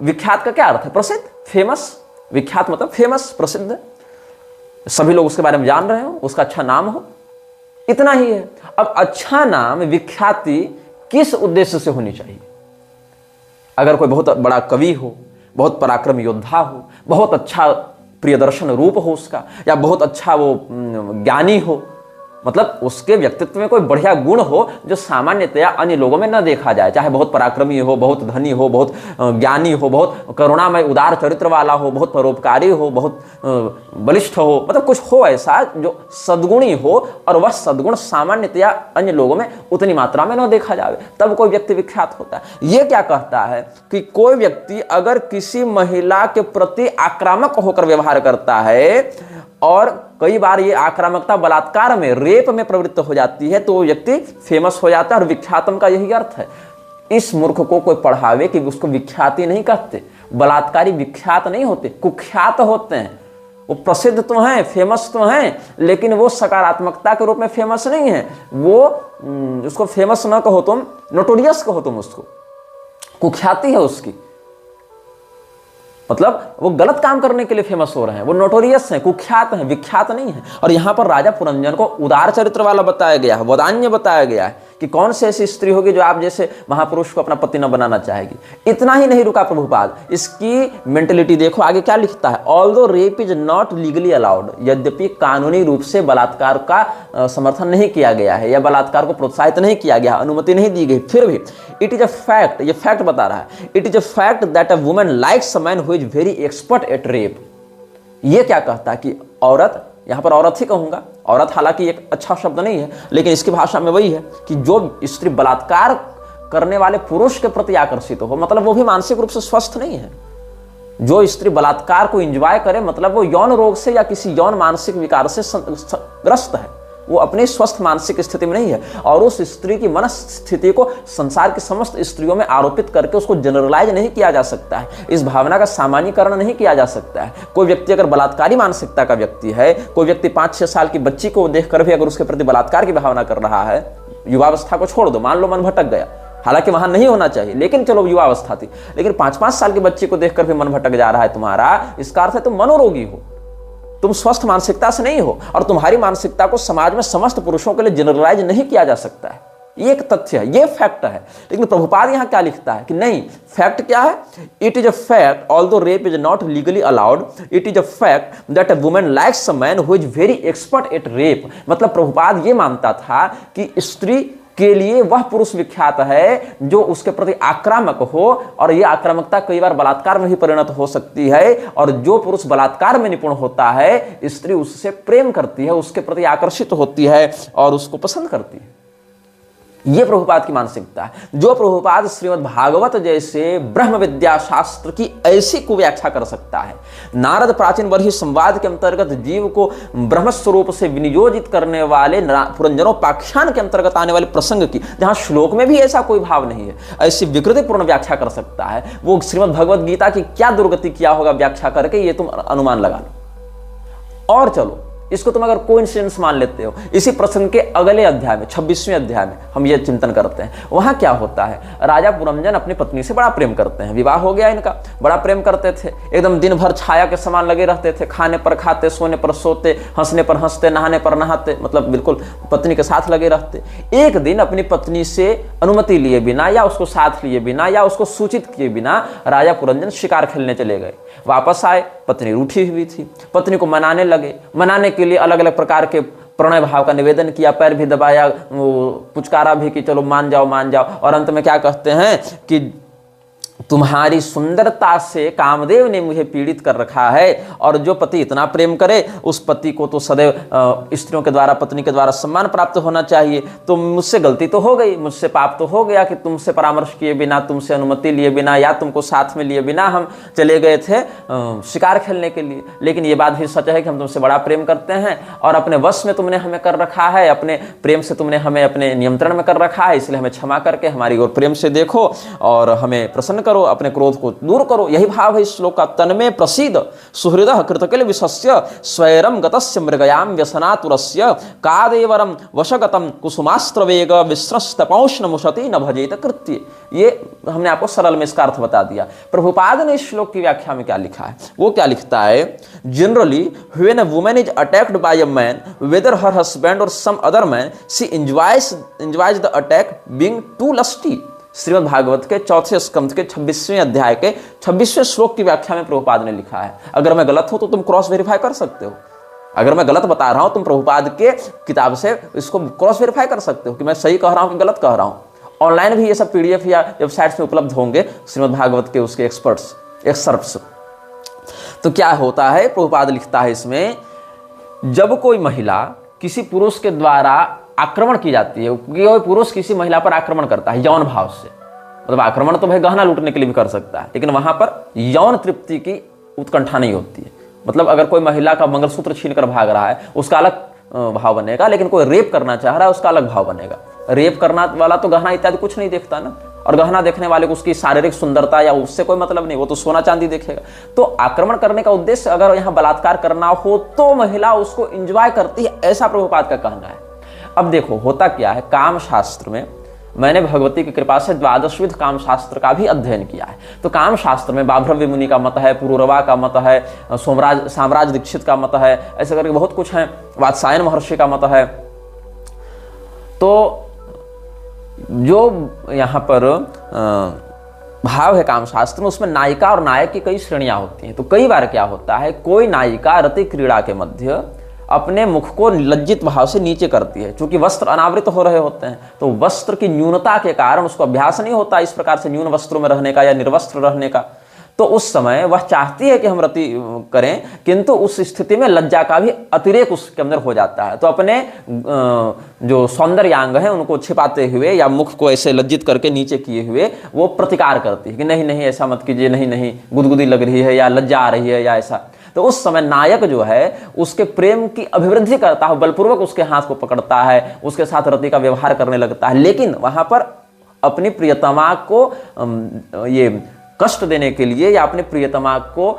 विख्यात का क्या अर्थ है? प्रसिद्ध, famous. विख्यात मतलब फेमस, प्रसिद्ध, सभी लोग उसके बारे में जान रहे हो, उसका अच्छा नाम हो, इतना ही है। अब अच्छा नाम, विख्याति किस उद्देश्य से होनी चाहिए? अगर कोई बहुत बड़ा कवि हो, बहुत पराक्रमी योद्धा हो, बहुत अच्छा प्रियदर्शन रूप हो उसका, या बहुत अच्छा वो ज्ञानी हो, मतलब उसके व्यक्तित्व में कोई बढ़िया गुण हो जो सामान्यतया अन्य लोगों में न देखा जाए, चाहे बहुत पराक्रमी हो, बहुत धनी हो, बहुत ज्ञानी हो, बहुत करुणामय उदार चरित्र वाला हो, बहुत परोपकारी हो, बहुत बलिष्ठ हो, मतलब कुछ हो ऐसा जो सद्गुणी हो और वह सद्गुण सामान्यतया अन्य लोगों में उतनी मात्रा में न देखा जाए, तब कोई व्यक्ति विख्यात होता है। ये क्या कहता है कि कोई व्यक्ति अगर किसी महिला के प्रति आक्रामक होकर व्यवहार करता है और कई बार ये आक्रामकता बलात्कार में, रेप में प्रवृत्त हो जाती है, तो वो व्यक्ति फेमस हो जाता है। और विख्यातम का यही अर्थ है। इस मूर्ख को कोई पढ़ावे कि उसको विख्याति नहीं कहते। बलात्कारी विख्यात नहीं होते, कुख्यात होते हैं। वो प्रसिद्ध तो हैं, फेमस तो हैं, लेकिन वो सकारात्मकता के रूप में फेमस नहीं है। वो उसको फेमस ना कहो तुम, नोटोरियस कहो तुम उसको, कुख्याति है उसकी, मतलब वो गलत काम करने के लिए फेमस हो रहे हैं, वो नोटोरियस हैं, कुख्यात हैं, विख्यात नहीं है। और यहां पर राजा पुरंजन को उदार चरित्र वाला बताया गया है, वदान्य बताया गया है कि कौन सी ऐसी स्त्री होगी जो आप जैसे महापुरुष को अपना पति न बनाना चाहेगी। इतना ही नहीं रुका प्रभुपाद, इसकी मेंटेलिटी देखो आगे क्या लिखता है। Although rape is not legally allowed, यद्यपि कानूनी रूप से बलात्कार का समर्थन नहीं किया गया है या बलात्कार को प्रोत्साहित नहीं किया गया, अनुमति नहीं दी गई, फिर भी इट इज अ फैक्ट, ये फैक्ट बता रहा है, it is a fact that a woman likes a man who is very expert at rape. ये क्या कहता है कि औरत, यहां पर औरत ही कहूंगा, औरत हालांकि एक अच्छा शब्द नहीं है, लेकिन इसकी भाषा में वही है कि जो स्त्री बलात्कार करने वाले पुरुष के प्रति आकर्षित हो, मतलब वो भी मानसिक रूप से स्वस्थ नहीं है। जो स्त्री बलात्कार को एंजॉय करे, मतलब वो यौन रोग से या किसी यौन मानसिक विकार से ग्रस्त है, वो अपनी स्वस्थ मानसिक स्थिति में नहीं है। और उस स्त्री की मनस्थिति को संसार की समस्त स्त्रियों में आरोपित करके उसको जनरलाइज नहीं किया जा सकता है, इस भावना का सामान्यीकरण नहीं किया जा सकता है। कोई व्यक्ति अगर बलात्कारी मानसिकता का व्यक्ति है, कोई व्यक्ति 5-6 साल की बच्ची को देखकर भी अगर उसके प्रति बलात्कार की भावना कर रहा है, युवावस्था को छोड़ दो, मान लो मन भटक गया, हालांकि वहां नहीं होना चाहिए, लेकिन चलो युवावस्था थी, लेकिन 5-5 साल की बच्ची को देखकर भी मन भटक जा रहा है तुम्हारा, इसका अर्थ है तुम मनोरोगी हो, तुम स्वस्थ मानसिकता से नहीं हो। और तुम्हारी मानसिकता को समाज में समस्त पुरुषों के लिए जनरलाइज नहीं किया जा सकता है। ये एक तथ्य है, ये फैक्ट है। लेकिन प्रभुपाद यहां क्या लिखता है कि नहीं, फैक्ट क्या है? It is a fact although rape is not legally allowed, it is a fact that a woman likes a man who is very expert at rape. मतलब प्रभुपाद ये मानता था कि स्त्री के लिए वह पुरुष विख्यात है जो उसके प्रति आक्रामक हो, और यह आक्रामकता कई बार बलात्कार में भी परिणत हो सकती है। और जो पुरुष बलात्कार में निपुण होता है, स्त्री उससे प्रेम करती है, उसके प्रति आकर्षित होती है और उसको पसंद करती है। यह प्रभुपाद की मानसिकता है। जो प्रभुपाद श्रीमद् भागवत जैसे ब्रह्म विद्या शास्त्र की ऐसी कुव्याख्या कर सकता है, नारद प्राचीन बरही संवाद के अंतर्गत जीव को ब्रह्म स्वरूप से विनियोजित करने वाले पुरंजनोपाख्यान के अंतर्गत आने वाले प्रसंग की, जहां श्लोक में भी ऐसा कोई भाव नहीं है, ऐसी विकृतिपूर्ण व्याख्या कर सकता है, वो श्रीमद् भगवद गीता की क्या दुर्गति किया होगा व्याख्या करके, ये तुम अनुमान लगा लो। और चलो, इसको तुम अगर कोइंसिडेंस मान लेते हो, इसी प्रसंग के अगले अध्याय में 26वें अध्याय में हम ये चिंतन करते हैं। वहां क्या होता है, राजा पुरंजन अपनी पत्नी से बड़ा प्रेम करते हैं, विवाह हो गया इनका, बड़ा प्रेम करते थे, एकदम दिन भर छाया के समान लगे रहते थे, खाने पर खाते, सोने पर सोते, हंसने पर हंसते, नहाने पर नहाते, मतलब बिल्कुल पत्नी के साथ लगे रहते। एक दिन अपनी पत्नी से अनुमति लिए बिना या उसको साथ लिए बिना या उसको सूचित किए बिना राजा पुरंजन शिकार खेलने चले गए। वापस आए, पत्नी रूठी हुई थी, पत्नी को मनाने लगे। मनाने के लिए अलग अलग प्रकार के प्रणय भाव का निवेदन किया, पैर भी दबाया, पुचकारा भी कि चलो मान जाओ मान जाओ, और अंत में क्या कहते हैं कि तुम्हारी सुंदरता से कामदेव ने मुझे पीड़ित कर रखा है। और जो पति इतना प्रेम करे उस पति को तो सदैव स्त्रियों के द्वारा, पत्नी के द्वारा सम्मान प्राप्त होना चाहिए। तो मुझसे गलती तो हो गई, मुझसे पाप तो हो गया कि तुमसे परामर्श किए बिना, तुमसे अनुमति लिए बिना या तुमको साथ में लिए बिना हम चले गए थे शिकार खेलने के लिए। लेकिन ये बात भी सच है कि हम तुमसे बड़ा प्रेम करते हैं और अपने वश में तुमने हमें कर रखा है, अपने प्रेम से तुमने हमें अपने नियंत्रण में कर रखा है। इसलिए हमें क्षमा करके हमारी ओर प्रेम से देखो और हमें प्रसन्न करो, अपने क्रोध को दूर करो। यही भाव है इस श्लोक का। तन्मे प्रसीद सुहृदः कृतकिल विशस्य स्वैरम गतस्य मृगयाम व्यसनातुरस्य कादेवरम वशगतम कुसुमास्त्र वेग विस्रस्तपौष्ण मुशति न भजेत कृत्य। ये हमने आपको सरल में इसका अर्थ बता दिया। प्रभुपाद ने इस श्लोक की व्याख्या में क्या लिखा है, वो क्या लिखता है, generally when a woman is attacked by a man whether her husband और some other man she enjoys the attack being too lusty. Shrimad Bhagavat के 4 स्कंध के 26वें अध्याय के 26वें श्लोक की व्याख्या में प्रभुपाद ने लिखा है। अगर मैं गलत हूं तो तुम क्रॉस वेरीफाई कर सकते हो। अगर मैं गलत बता रहा हूं तुम प्रभुपाद के किताब से इसको क्रॉस वेरीफाई कर सकते हो कि मैं सही कह रहा हूं कि गलत कह रहा हूं। ऑनलाइन भी ये सब पीडीएफ या वेबसाइट्स में उपलब्ध होंगे श्रीमद् भागवत के उसके एक्सर्प्स। तो क्या होता है, प्रभुपाद लिखता है इसमें, जब कोई महिला किसी पुरुष के द्वारा आक्रमण की जाती है, क्योंकि कोई पुरुष किसी महिला पर आक्रमण करता है यौन भाव से, मतलब आक्रमण तो भाई गहना लूटने के लिए भी कर सकता है, लेकिन वहां पर यौन तृप्ति की उत्कंठा नहीं होती है। मतलब अगर कोई महिला का मंगलसूत्र छीन कर भाग रहा है उसका अलग भाव बनेगा, लेकिन कोई रेप करना चाह रहा है उसका अलग भाव बनेगा। रेप करना वाला तो गहना इत्यादि कुछ नहीं देखता ना, और गहना देखने वाले को उसकी शारीरिक सुंदरता या उससे कोई मतलब नहीं, वो तो सोना चांदी देखेगा। तो आक्रमण करने का उद्देश्य अगर यहाँ बलात्कार करना हो तो महिला उसको एंजॉय करती है, ऐसा प्रभुपाद का कहना है। अब देखो होता क्या है, काम शास्त्र में मैंने भगवती की कृपा से 12विध काम शास्त्र का भी अध्ययन किया है। तो काम शास्त्र में बाभ्रव्य मुनि का मत है, पुरूरवा का मत है, साम्राज दीक्षित का मत है, ऐसे करके बहुत कुछ है, वात्सायन महर्षि का मत है। तो जो यहाँ पर भाव है काम शास्त्र में, उसमें नायिका और नायक की कई श्रेणियां होती हैं। तो कई बार क्या होता है, कोई नायिका रति क्रीड़ा के मध्य अपने मुख को लज्जित भाव से नीचे करती है, क्योंकि वस्त्र अनावृत हो रहे होते हैं, तो वस्त्र की न्यूनता के कारण उसको अभ्यास नहीं होता इस प्रकार से न्यून वस्त्रों में रहने का या निर्वस्त्र रहने का। तो उस समय वह चाहती है कि हम रति करें, किंतु उस स्थिति में लज्जा का भी अतिरेक उसके अंदर हो जाता है। तो अपने जो सौंदर्यांग है उनको छिपाते हुए या मुख को ऐसे लज्जित करके नीचे किए हुए वो प्रतिकार करती है कि नहीं नहीं ऐसा मत कीजिए, नहीं नहीं गुदगुदी लग रही है या लज्जा आ रही है या ऐसा। तो उस समय नायक जो है उसके प्रेम की अभिवृद्धि करता है, बलपूर्वक उसके हाथ को पकड़ता है, उसके साथ रति का व्यवहार करने लगता है, लेकिन वहां पर अपनी प्रियतमा को ये कष्ट देने के लिए या अपने प्रियतमा को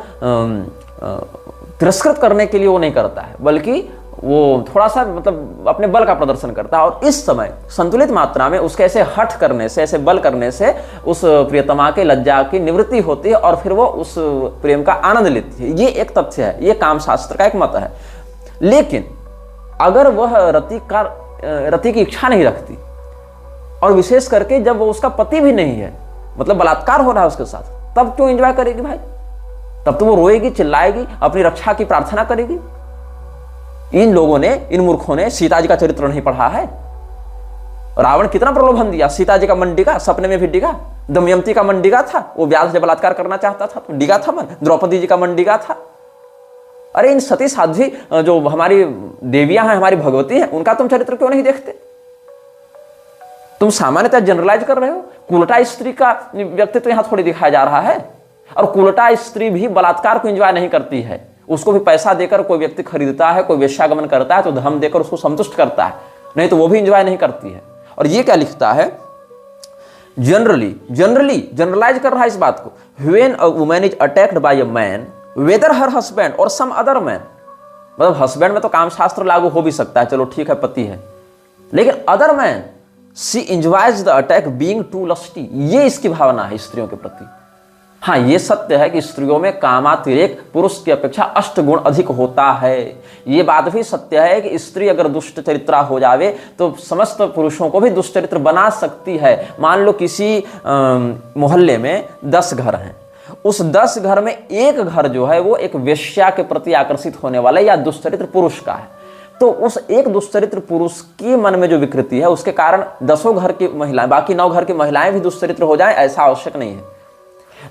तिरस्कृत करने के लिए वो नहीं करता है, बल्कि वो थोड़ा सा मतलब अपने बल का प्रदर्शन करता है। और इस समय संतुलित मात्रा में उसके ऐसे हठ करने से, ऐसे बल करने से उस प्रियतमा के लज्जा की निवृत्ति होती है और फिर वो उस प्रेम का आनंद लेती है। ये एक तथ्य है, ये काम शास्त्र का एक मत है। लेकिन अगर वह रति की इच्छा नहीं रखती और विशेष करके जब वो उसका पति भी नहीं है, मतलब बलात्कार हो रहा है उसके साथ, तब क्यों एंजॉय करेगी भाई? तब तो वो रोएगी, चिल्लाएगी, अपनी रक्षा की प्रार्थना करेगी। इन लोगों ने, इन मूर्खों ने सीता जी का चरित्र नहीं पढ़ा है। रावण कितना प्रलोभन दिया, सीता जी का मन डिगा, सपने में भी डिगा। दमयंती का मन डिगा था, वो व्यास से बलात्कार करना चाहता था तो डिगा था मन। द्रौपदी जी का मन डिगा था। अरे इन सती साध्वी जो हमारी देवियां हैं, हमारी भगवती हैं, उनका तुम चरित्र क्यों नहीं देखते? तुम सामान्यतः जनरलाइज कर रहे हो। कुलटा स्त्री का व्यक्तित्व यहां थोड़ी दिखाया जा रहा है। और कुलटा स्त्री भी बलात्कार को एंजॉय नहीं करती है, उसको भी पैसा देकर कोई व्यक्ति खरीदता है, कोई वेश्यागमन करता है तो धन देकर उसको संतुष्ट करता है, नहीं तो वो भी एंजॉय नहीं करती है। और ये क्या लिखता है, जनरलाइज कर रहा है इस बात को। When a woman is attacked by a man whether her husband और सम अदर मैन, मतलब हस्बैंड में तो काम शास्त्र लागू हो भी सकता है, चलो ठीक है पति है, लेकिन other man she enjoys the attack being too lusty. ये इसकी भावना है स्त्रियों के प्रति। हाँ, ये सत्य है कि स्त्रियों में कामातिरेक पुरुष की अपेक्षा 8 गुण अधिक होता है। ये बात भी सत्य है कि स्त्री अगर दुष्ट चरित्रा हो जावे तो समस्त पुरुषों को भी दुष्ट चरित्र बना सकती है। मान लो किसी मोहल्ले में 10 घर हैं, उस 10 घर में एक घर जो है वो एक वेश्या के प्रति आकर्षित होने वाला या दुष्चरित्र पुरुष का है, तो उस एक दुष्चरित्र पुरुष की मन में जो विकृति है उसके कारण 10 घर की महिलाएं, बाकी 9 घर की महिलाएं भी दुष्चरित्र हो जाएं, ऐसा आवश्यक नहीं है।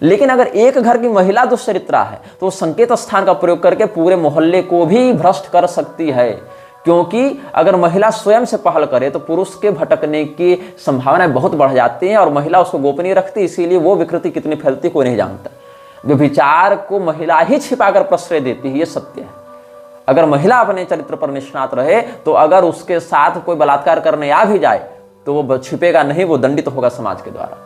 लेकिन अगर एक घर की महिला दुश्चरित्रा है तो वो संकेत स्थान का प्रयोग करके पूरे मोहल्ले को भी भ्रष्ट कर सकती है, क्योंकि अगर महिला स्वयं से पहल करे तो पुरुष के भटकने की संभावनाएं बहुत बढ़ जाती हैं और महिला उसको गोपनीय रखती, इसीलिए वो विकृति कितनी फैलती कोई नहीं जानता। व्यभिचार को महिला ही छिपाकर प्रश्रय देती है, ये सत्य है। अगर महिला अपने चरित्र पर निष्णात रहे तो अगर उसके साथ कोई बलात्कार करने आ भी जाए तो वो छिपेगा नहीं, वो दंडित होगा समाज के द्वारा,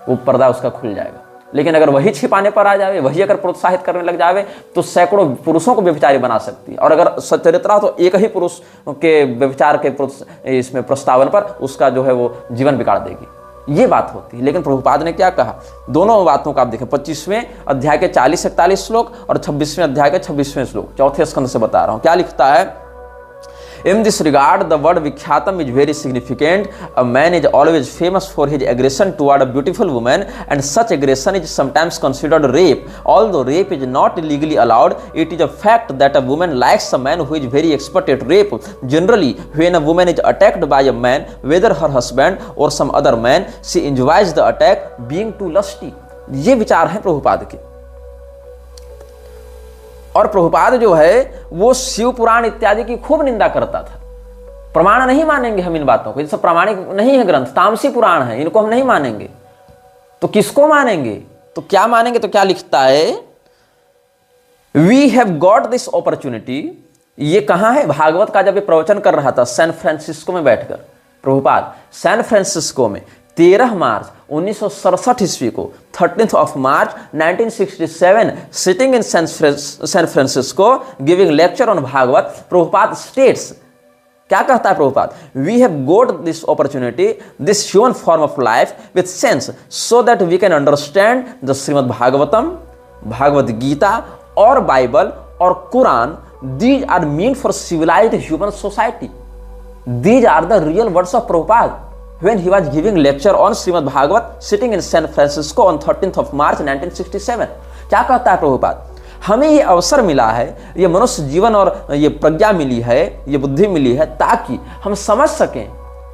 वो पर्दा उसका खुल जाएगा। लेकिन अगर वही छिपाने पर आ जाए, वही अगर प्रोत्साहित करने लग जाए तो सैकड़ों पुरुषों को व्यभिचारी बना सकती है। और अगर सच्चरित्रा तो एक ही पुरुष के व्यभिचार के इसमें प्रस्तावन पर उसका जो है वो जीवन बिगाड़ देगी, ये बात होती है। लेकिन प्रभुपाद ने क्या कहा, दोनों बातों का आप देखें, 25वें अध्याय के 40-41 श्लोक और 26वें अध्याय के 26वें श्लोक, चौथे स्कंद से बता रहा हूं। क्या लिखता है, In this regard, the word Vikyatam is very significant. A man is always famous for his aggression toward a beautiful woman, and such aggression is sometimes considered rape. Although rape is not legally allowed, it is a fact that a woman likes a man who is very expert at rape. Generally, when a woman is attacked by a man, whether her husband or some other man, she enjoys the attack, being too lusty. ये विचार है प्रभुपाद के। और प्रभुपाद जो है वो शिव पुराण इत्यादि की खूब निंदा करता था। प्रमाण नहीं मानेंगे हम इन बातों को, ये सब प्रामाणिक नहीं है ग्रंथ, तामसी पुराण है, इनको हम नहीं मानेंगे। तो किसको मानेंगे, तो क्या मानेंगे, तो क्या लिखता है, we have got this opportunity. ये कहां है, भागवत का जब ये प्रवचन कर रहा था सैन फ्रांसिस्को में बैठकर, प्रभुपाद सैन फ्रांसिस्को में 13 मार्च 1967 ईस्वी को, 13th of March 1967, sitting in San Francisco giving lecture on Bhagavad, Prabhupada states, क्या कहता है Prabhupada, we have got this opportunity, this human form of life with sense, so that we can understand the Srimad Bhagavatam, Bhagavad Gita और Bible और Quran. These are meant for civilized human society. These are the real words of Prabhupada when he was giving lecture on Srimad Bhagavat sitting in San Francisco on 13th of March 1967. क्या कहता है प्रभुपाद, हमें ये अवसर मिला है, ये मनुष्य जीवन और ये प्रज्ञा मिली है, ये बुद्धि मिली है, ताकि हम समझ सकें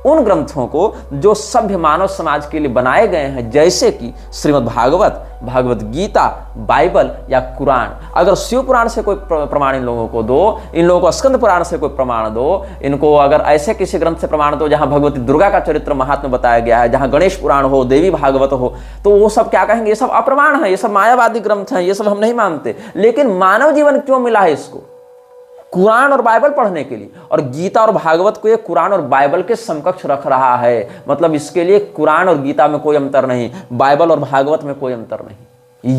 उन ग्रंथों को जो सभ्य मानव समाज के लिए बनाए गए हैं, जैसे कि श्रीमद् भागवत, भगवद गीता, बाइबल या कुरान. अगर शिव पुराण से कोई प्रमाण इन लोगों को दो, इन लोगों को स्कंद पुराण से कोई प्रमाण दो, इनको अगर ऐसे किसी ग्रंथ से प्रमाण दो जहां भगवती दुर्गा का चरित्र महात्म्य बताया गया है, जहां गणेश पुराण हो, देवी भागवत हो, तो वो सब क्या कहेंगे, ये सब अप्रमाण है, ये सब मायावादी ग्रंथ हैं, ये सब हम नहीं मानते. लेकिन मानव जीवन क्यों मिला है इसको? कुरान और बाइबल पढ़ने के लिए. और गीता और भागवत को ये कुरान और बाइबल के समकक्ष रख रहा है. मतलब इसके लिए कुरान और गीता में कोई अंतर नहीं, बाइबल और भागवत में कोई अंतर नहीं.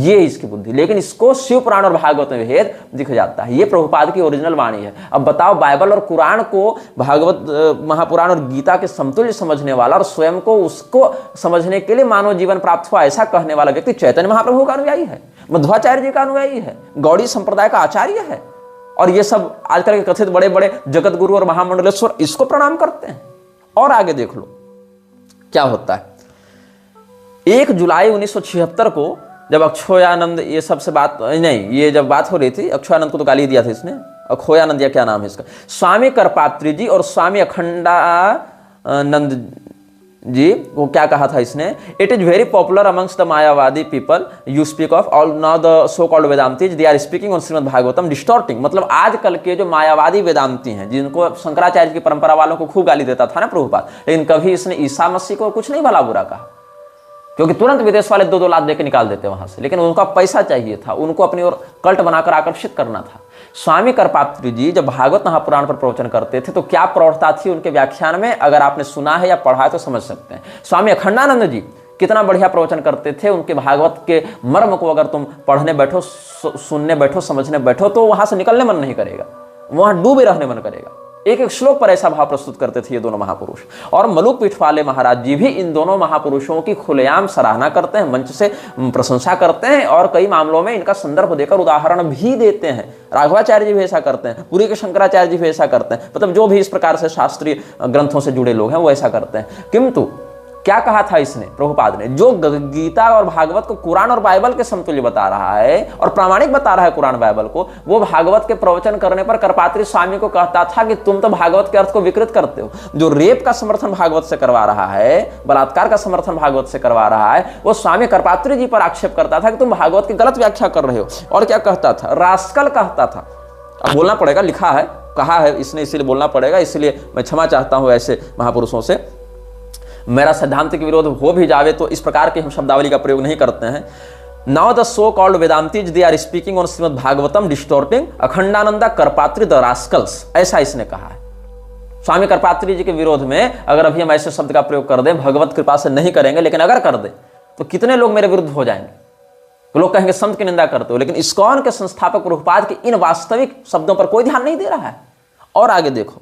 ये इसकी बुद्धि. लेकिन इसको शिव पुराण और भागवत में भेद दिख जाता है. ये प्रभुपाद की ओरिजिनल वाणी है. अब बताओ, बाइबल और कुरान को, भागवत महापुराण और गीता के समतुल्य समझने वाला और स्वयं को उसको समझने के लिए मानव जीवन प्राप्त हुआ, ऐसा कहने वाला व्यक्ति चैतन्य महाप्रभु का अनुयायी है, मध्वाचार्य जी का अनुयायी है, गौड़ी संप्रदाय का आचार्य है. और ये सब आजकल के कथित बड़े बड़े जगत गुरु और महामंडलेश्वर इसको प्रणाम करते हैं. और आगे देख लो क्या होता है. 1 जुलाई 1976 को जब अक्षोयानंद ये सबसे बात नहीं, ये जब बात हो रही थी, अक्षोयानंद को तो गाली दिया था इसने, अक्षोयानंद या क्या नाम है इसका, स्वामी करपात्री जी और स्वामी अखंडानंद जी वो क्या कहा था इसने, it is very popular amongst the Mayavadi people you speak of all now the so called Vedantis they are speaking on Shrimad Bhagavatam distorting. मतलब आजकल के जो मायावादी वेदांती हैं, जिनको शंकराचार्य की परंपरा वालों को खूब गाली देता था ना प्रभुपाद, लेकिन कभी इसने ईसा मसीह को कुछ नहीं भला बुरा कहा, क्योंकि तुरंत विदेश वाले 2-2 लाख देके निकाल देते वहां से. लेकिन उनका पैसा चाहिए था, उनको अपनी ओर कल्ट बनाकर आकर्षित करना था. स्वामी करपात्री जी जब भागवत महापुराण पर प्रवचन करते थे तो क्या प्रौढ़ता थी उनके व्याख्यान में, अगर आपने सुना है या पढ़ा है तो समझ सकते हैं. स्वामी अखंडानंद जी कितना बढ़िया प्रवचन करते थे. उनके भागवत के मर्म को अगर तुम पढ़ने बैठो, सुनने बैठो, समझने बैठो, तो वहां से निकलने मन नहीं करेगा, वहां डूबे रहने मन करेगा. एक एक श्लोक पर ऐसा भाव प्रस्तुत करते थे ये दोनों महापुरुष. और मलुक पीठ वाले महाराज जी भी इन दोनों महापुरुषों की खुलेआम सराहना करते हैं, मंच से प्रशंसा करते हैं, और कई मामलों में इनका संदर्भ देकर उदाहरण भी देते हैं. राघवाचार्य जी भी ऐसा करते हैं, पूरी के शंकराचार्य जी भी ऐसा करते हैं. मतलब जो भी इस प्रकार से शास्त्रीय ग्रंथों से जुड़े लोग हैं वो ऐसा करते हैं. किंतु क्या कहा था इसने, प्रभुपाद ने, जो गीता और भागवत को कुरान और बाइबल के समतुल्य बता रहा है और प्रामाणिक बता रहा है कुरान बाइबल को, वो भागवत के प्रवचन करने पर करपात्री स्वामी को कहता था कि तुम तो भागवत के अर्थ को विकृत करते हो। जो रेप का समर्थन भागवत से करवा रहा है, बलात्कार का समर्थन भागवत से करवा रहा है, वो स्वामी करपात्री जी पर आक्षेप करता था कि तुम भागवत की गलत व्याख्या कर रहे हो। और क्या कहता था, रास्कल कहता था। अब बोलना पड़ेगा, लिखा है, कहा है इसने, इसीलिए बोलना पड़ेगा, इसलिए मैं क्षमा चाहता हूं ऐसे महापुरुषों से। मेरा सिद्धांत के विरोध हो भी जावे तो इस प्रकार की हम शब्दावली का प्रयोग नहीं करते हैं। Now the so called Vedantis they are speaking on Shrimad Bhagavatam distorting Akhandananda Karpatri the rascals, ऐसा इसने कहा है। स्वामी करपात्री जी के विरोध में अगर अभी हम ऐसे शब्द का प्रयोग कर दें, भगवत कृपा से नहीं करेंगे, लेकिन अगर कर दें तो कितने लोग मेरे विरुद्ध हो जाएंगे। तो लोग कहेंगे संत की निंदा करते हो, लेकिन इस्कॉन के संस्थापक प्रभुपाद के इन वास्तविक शब्दों पर कोई ध्यान नहीं दे रहा है। और आगे देखो,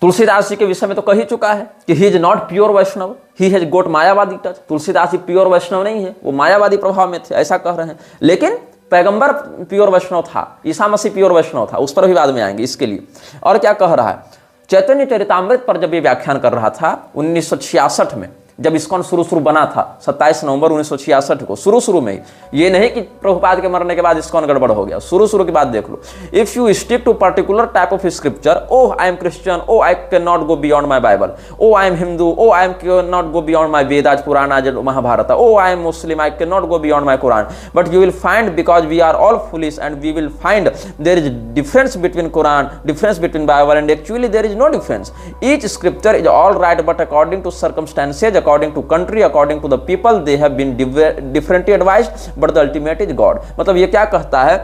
तुलसीदास जी के विषय में तो कह ही चुका है कि he is not pure Vaishnav, he has got Mayavadi touch. Tulsidas ji pure Vaishnav नहीं है, वो मायावादी प्रभाव में थे, ऐसा कह रहे हैं। लेकिन पैगंबर प्योर वैष्णव था, ईसा मसीह प्योर वैष्णव था, उस पर भी बाद में आएंगे इसके लिए। और क्या कह रहा है, चैतन्य चरितामृत पर जब ये व्याख्यान कर रहा था 1966 में, जब इस्कॉन शुरू बना था 27 नवंबर 1966 को, शुरू में, ये नहीं कि प्रभुपाद के मरने के बाद इस्कॉन गड़बड़ हो गया, शुरू की बात देख लो। If you stick to particular type of scripture, oh I am Christian, oh I can not go beyond my Bible, oh I am Hindu, oh I am can not go beyond my Vedas Purana as Mahabharata, oh I am Muslim, I can not go beyond my Quran, but you will find because we are all foolish and we will find there is difference between Quran, difference between Bible, and actually there is no difference. Each scripture is all right but according to circumstances, according to country, according to the people they have been differently advised but the ultimate is God। मतलब ये क्या कहता है,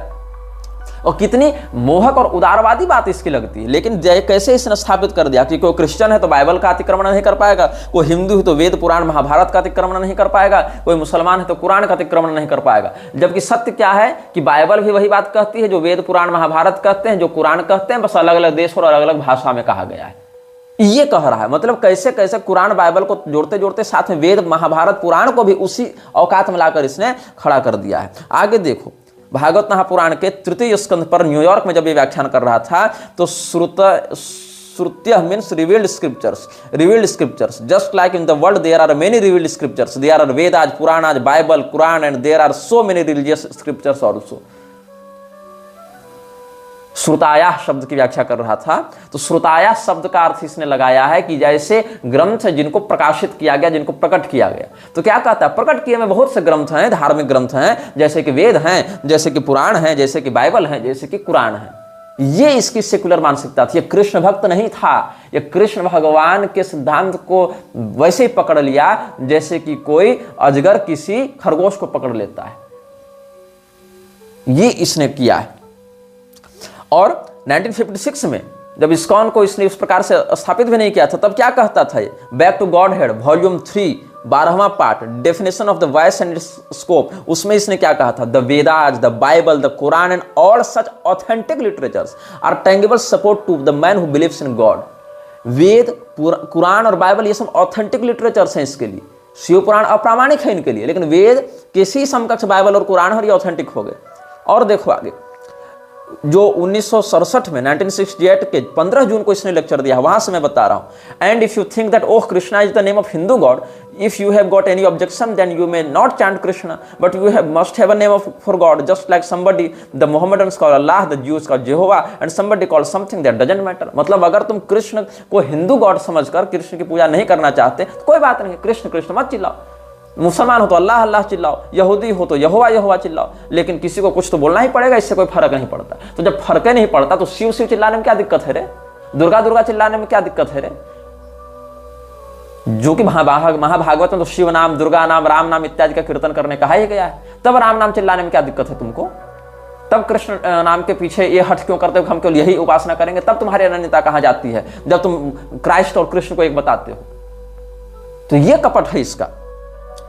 और कितनी मोहक और उदारवादी बात इसकी लगती है। लेकिन कैसे इसने स्थापित कर दिया कि कोई क्रिश्चियन है तो बाइबल का अतिक्रमण नहीं कर पाएगा, कोई हिंदू है तो वेद पुराण महाभारत का अतिक्रमण नहीं कर पाएगा, कोई मुसलमान है तो कुरान का अतिक्रमण नहीं कर पाएगा। जबकि सत्य क्या है कि बाइबल भी वही बात कहती है जो वेद पुराण महाभारत कहते हैं, जो कुरान कहते हैं, बस अलग अलग देश और अलग अलग भाषा में कहा गया है। ये कह रहा है, मतलब कैसे कैसे कुरान बाइबल को जोड़ते जोड़ते साथ में वेद महाभारत पुराण को भी उसी औकात में लाकर इसने खड़ा कर दिया है। आगे देखो, भागवत महापुराण के तृतीय स्कंध पर न्यूयॉर्क में जब ये व्याख्यान कर रहा था तो श्रुत्य means revealed scriptures, just like in the world there are many revealed scriptures, there are Vedas, Puranas, Bible, Quran, and there are so many religious scriptures also. श्रुताया शब्द की व्याख्या कर रहा था, तो श्रुताया शब्द का अर्थ इसने लगाया है कि जैसे ग्रंथ जिनको प्रकाशित किया गया, जिनको प्रकट किया गया। तो क्या कहता है, प्रकट किए में बहुत से ग्रंथ हैं, धार्मिक ग्रंथ हैं, जैसे कि वेद हैं, जैसे कि पुराण हैं, जैसे कि बाइबल हैं, जैसे कि कुरान है। ये इसकी सेकुलर मानसिकता थी। ये कृष्ण भक्त नहीं था, ये कृष्ण भगवान के सिद्धांत को वैसे ही पकड़ लिया जैसे कि कोई अजगर किसी खरगोश को पकड़ लेता है, ये इसने किया है। और 1956 में जब इस्कॉन को इसने उस प्रकार से स्थापित भी नहीं किया था, तब क्या कहता था, back to Godhead volume 3 12वां part, definition of the voice and scope, उसमें इसने क्या कहा था, the Vedas, the Bible, the Quran and all such authentic literatures are tangible support to the man who believes in God. Veda, Quran और Bible ये सब authentic literatures हैं इसके लिए। शिव पुराण अप्रामाणिक है इनके लिए, लेकिन वेद किसी समकक्ष बाइबल और कुरान और ये ऑथेंटिक हो गए। और देखो आगे, जो 1967 में 1968 के 15 जून को इसने लेक्चर दिया, वहां से मैं बता रहा हूं। And if you think that oh Krishna is the name of Hindu God, if you have got any objection then you may not chant Krishna, but you have must have a name of for God, just like somebody the Mohammedans call Allah, the Jews call Jehovah, and somebody call something that doesn't matter. मतलब अगर तुम कृष्ण को Hindu God समझकर कृष्ण की पूजा नहीं करना चाहते तो कोई बात नहीं, कृष्ण कृष्ण मत चिल्लाओ, मुसलमान हो तो अल्लाह अल्लाह चिल्लाओ, यहूदी हो तो यहोवा यहोवा चिल्लाओ, लेकिन किसी को कुछ तो बोलना ही पड़ेगा, इससे कोई फर्क नहीं पड़ता। तो जब फर्क नहीं पड़ता तो शिव शिव चिल्लाने में क्या दिक्कत है रे, दुर्गा दुर्गा चिल्लाने में क्या दिक्कत है रे? जो कि महाभागवत में तो शिव नाम, दुर्गा नाम, राम नाम इत्यादि का कीर्तन करने कहा ही गया है, तब राम नाम चिल्लाने में क्या दिक्कत है तुमको? तब कृष्ण नाम के पीछे ये हट क्यों करते हो, हम केवल यही उपासना करेंगे? तब तुम्हारी अनन्यता कहां जाती है जब तुम क्राइस्ट और कृष्ण को एक बताते हो? तो ये कपट है इसका।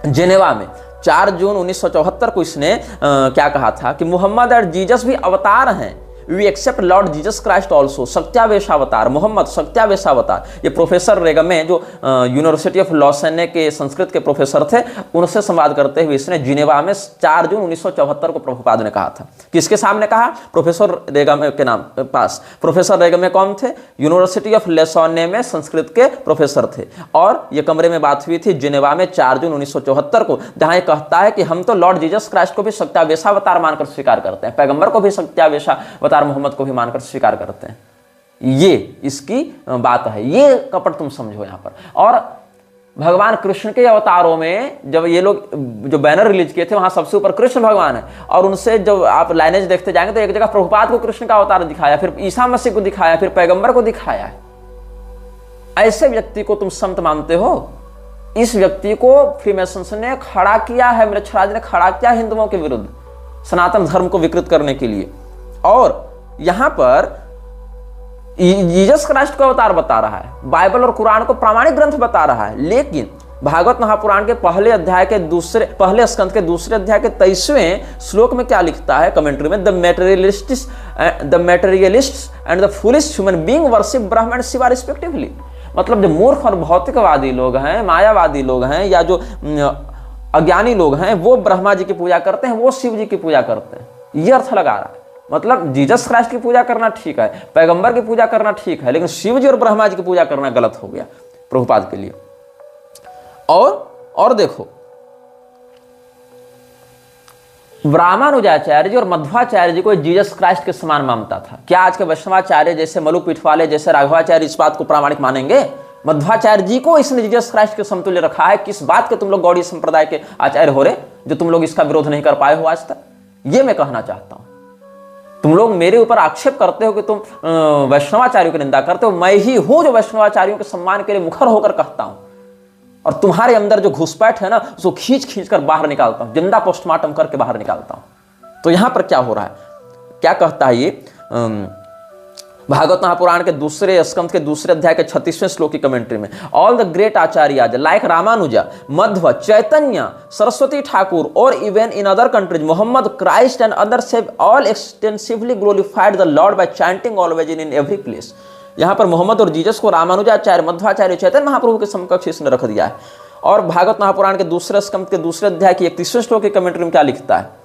जेनेवा में 4 जून 1974 को इसने क्या कहा था कि मोहम्मद और जीसस भी अवतार हैं, we accept Lord Jesus Christ also, सत्यावेशावतार, मोहम्मद सत्यावेशावतार। ये प्रोफेसर रेगमे जो यूनिवर्सिटी ऑफ लॉसेने के संस्कृत के प्रोफेसर थे, उनसे संवाद करते हुए इसने जिनेवा में 4 जून 1974 को प्रभुपाद ने कहा था। किसके सामने कहा? प्रोफेसर रेगमे के नाम पास। प्रोफेसर रेगमे कौन थे? यूनिवर्सिटी ऑफ लॉसेने में संस्कृत के प्रोफेसर थे, और ये कमरे में बात हुई थी जिनेवा में 4 जून 1974 को, जहां ये कहता है कि हम तो लॉर्ड जीसस क्राइस्ट को भी सत्यावेशावतार मानकर स्वीकार करते हैं, पैगंबर को भी सत्यावेशावतार मोहम्मद को भी मानकर स्वीकार करते हैं। ये इसकी बात है, ये कपट तुम समझो यहां पर। और भगवान कृष्ण के अवतारों में जब ये लोग जो बैनर रिलीज किए थे, वहां सबसे ऊपर कृष्ण भगवान है, और उनसे जब आप लाइनेज देखते जाएंगे तो एक जगह प्रभुपाद को कृष्ण का अवतार दिखाया, फिर ईसा मसीह को दिखाया, फिर पैगंबर को दिखाया है। ऐसे व्यक्ति को तुम संत मानते हो? इस व्यक्ति को फ्रीमेसन्स ने खड़ा किया है, मृच्छराज ने खड़ा किया हिंदुओं के विरुद्ध, सनातन धर्म को विकृत करने के लिए। और यहां पर जीसस क्राइस्ट को अवतार बता रहा है, बाइबल और कुरान को प्रामाणिक ग्रंथ बता रहा है, लेकिन भागवत महापुराण के पहले स्कंद के दूसरे अध्याय के 23वें श्लोक में क्या लिखता है कमेंट्री में? The materialists and the foolish human being worship Brahma and Shiva respectively. मतलब जो मूर्ख और भौतिकवादी लोग हैं, मायावादी लोग हैं, या जो अज्ञानी लोग हैं, वो ब्रह्मा जी की पूजा करते हैं, वो शिव जी की पूजा करते हैं। ये अर्थ लगा रहा है। मतलब जीसस क्राइस्ट की पूजा करना ठीक है, पैगंबर की पूजा करना ठीक है, लेकिन शिव जी और ब्रह्मा जी की पूजा करना गलत हो गया प्रभुपाद के लिए। और देखो, रामानुजाचार्य जी और मध्वाचार्य जी को जीसस क्राइस्ट के समान मानता था। क्या आज के वैष्णवाचार्य जैसे मलु पीठवाले जैसे राघवाचार्य इस बात को प्रामाणिक मानेंगे? मध्वाचार्य जी को इसने जीसस क्राइस्ट के समतुल्य रखा है। किस बात के तुम लोग गौड़ी संप्रदाय के आचार्य हो रहे, जो तुम लोग इसका विरोध नहीं कर पाए हो आज तक? ये मैं कहना चाहता हूं। तुम लोग मेरे ऊपर आक्षेप करते हो कि तुम वैष्णवाचार्यों की निंदा करते हो। मैं ही हूं जो वैष्णवाचार्यों के सम्मान के लिए मुखर होकर कहता हूं, और तुम्हारे अंदर जो घुसपैठ है ना, उसको खींच खींच कर बाहर निकालता हूं, जिंदा पोस्टमार्टम करके बाहर निकालता हूं। तो यहां पर क्या हो रहा है, क्या कहता है ये भागवत महापुराण के दूसरे स्कंद के दूसरे अध्याय के 36वें श्लोक की कमेंट्री में? All the great acharya like Ramanuja, Madhva, Chaitanya, Saraswati Thakur, और even in other countries Muhammad, Christ and others have all extensively glorified the Lord by chanting always in every place. यहां पर मोहम्मद और जीसस को रामानुजाचार्य, मध्वाचार्य, चैतन्य महाप्रभु के समकक्ष इसने रख दिया है। और भागवत महापुराण के दूसरे स्कंद के दूसरे अध्याय की 31वें श्लोक की कमेंट्री में क्या लिखता है?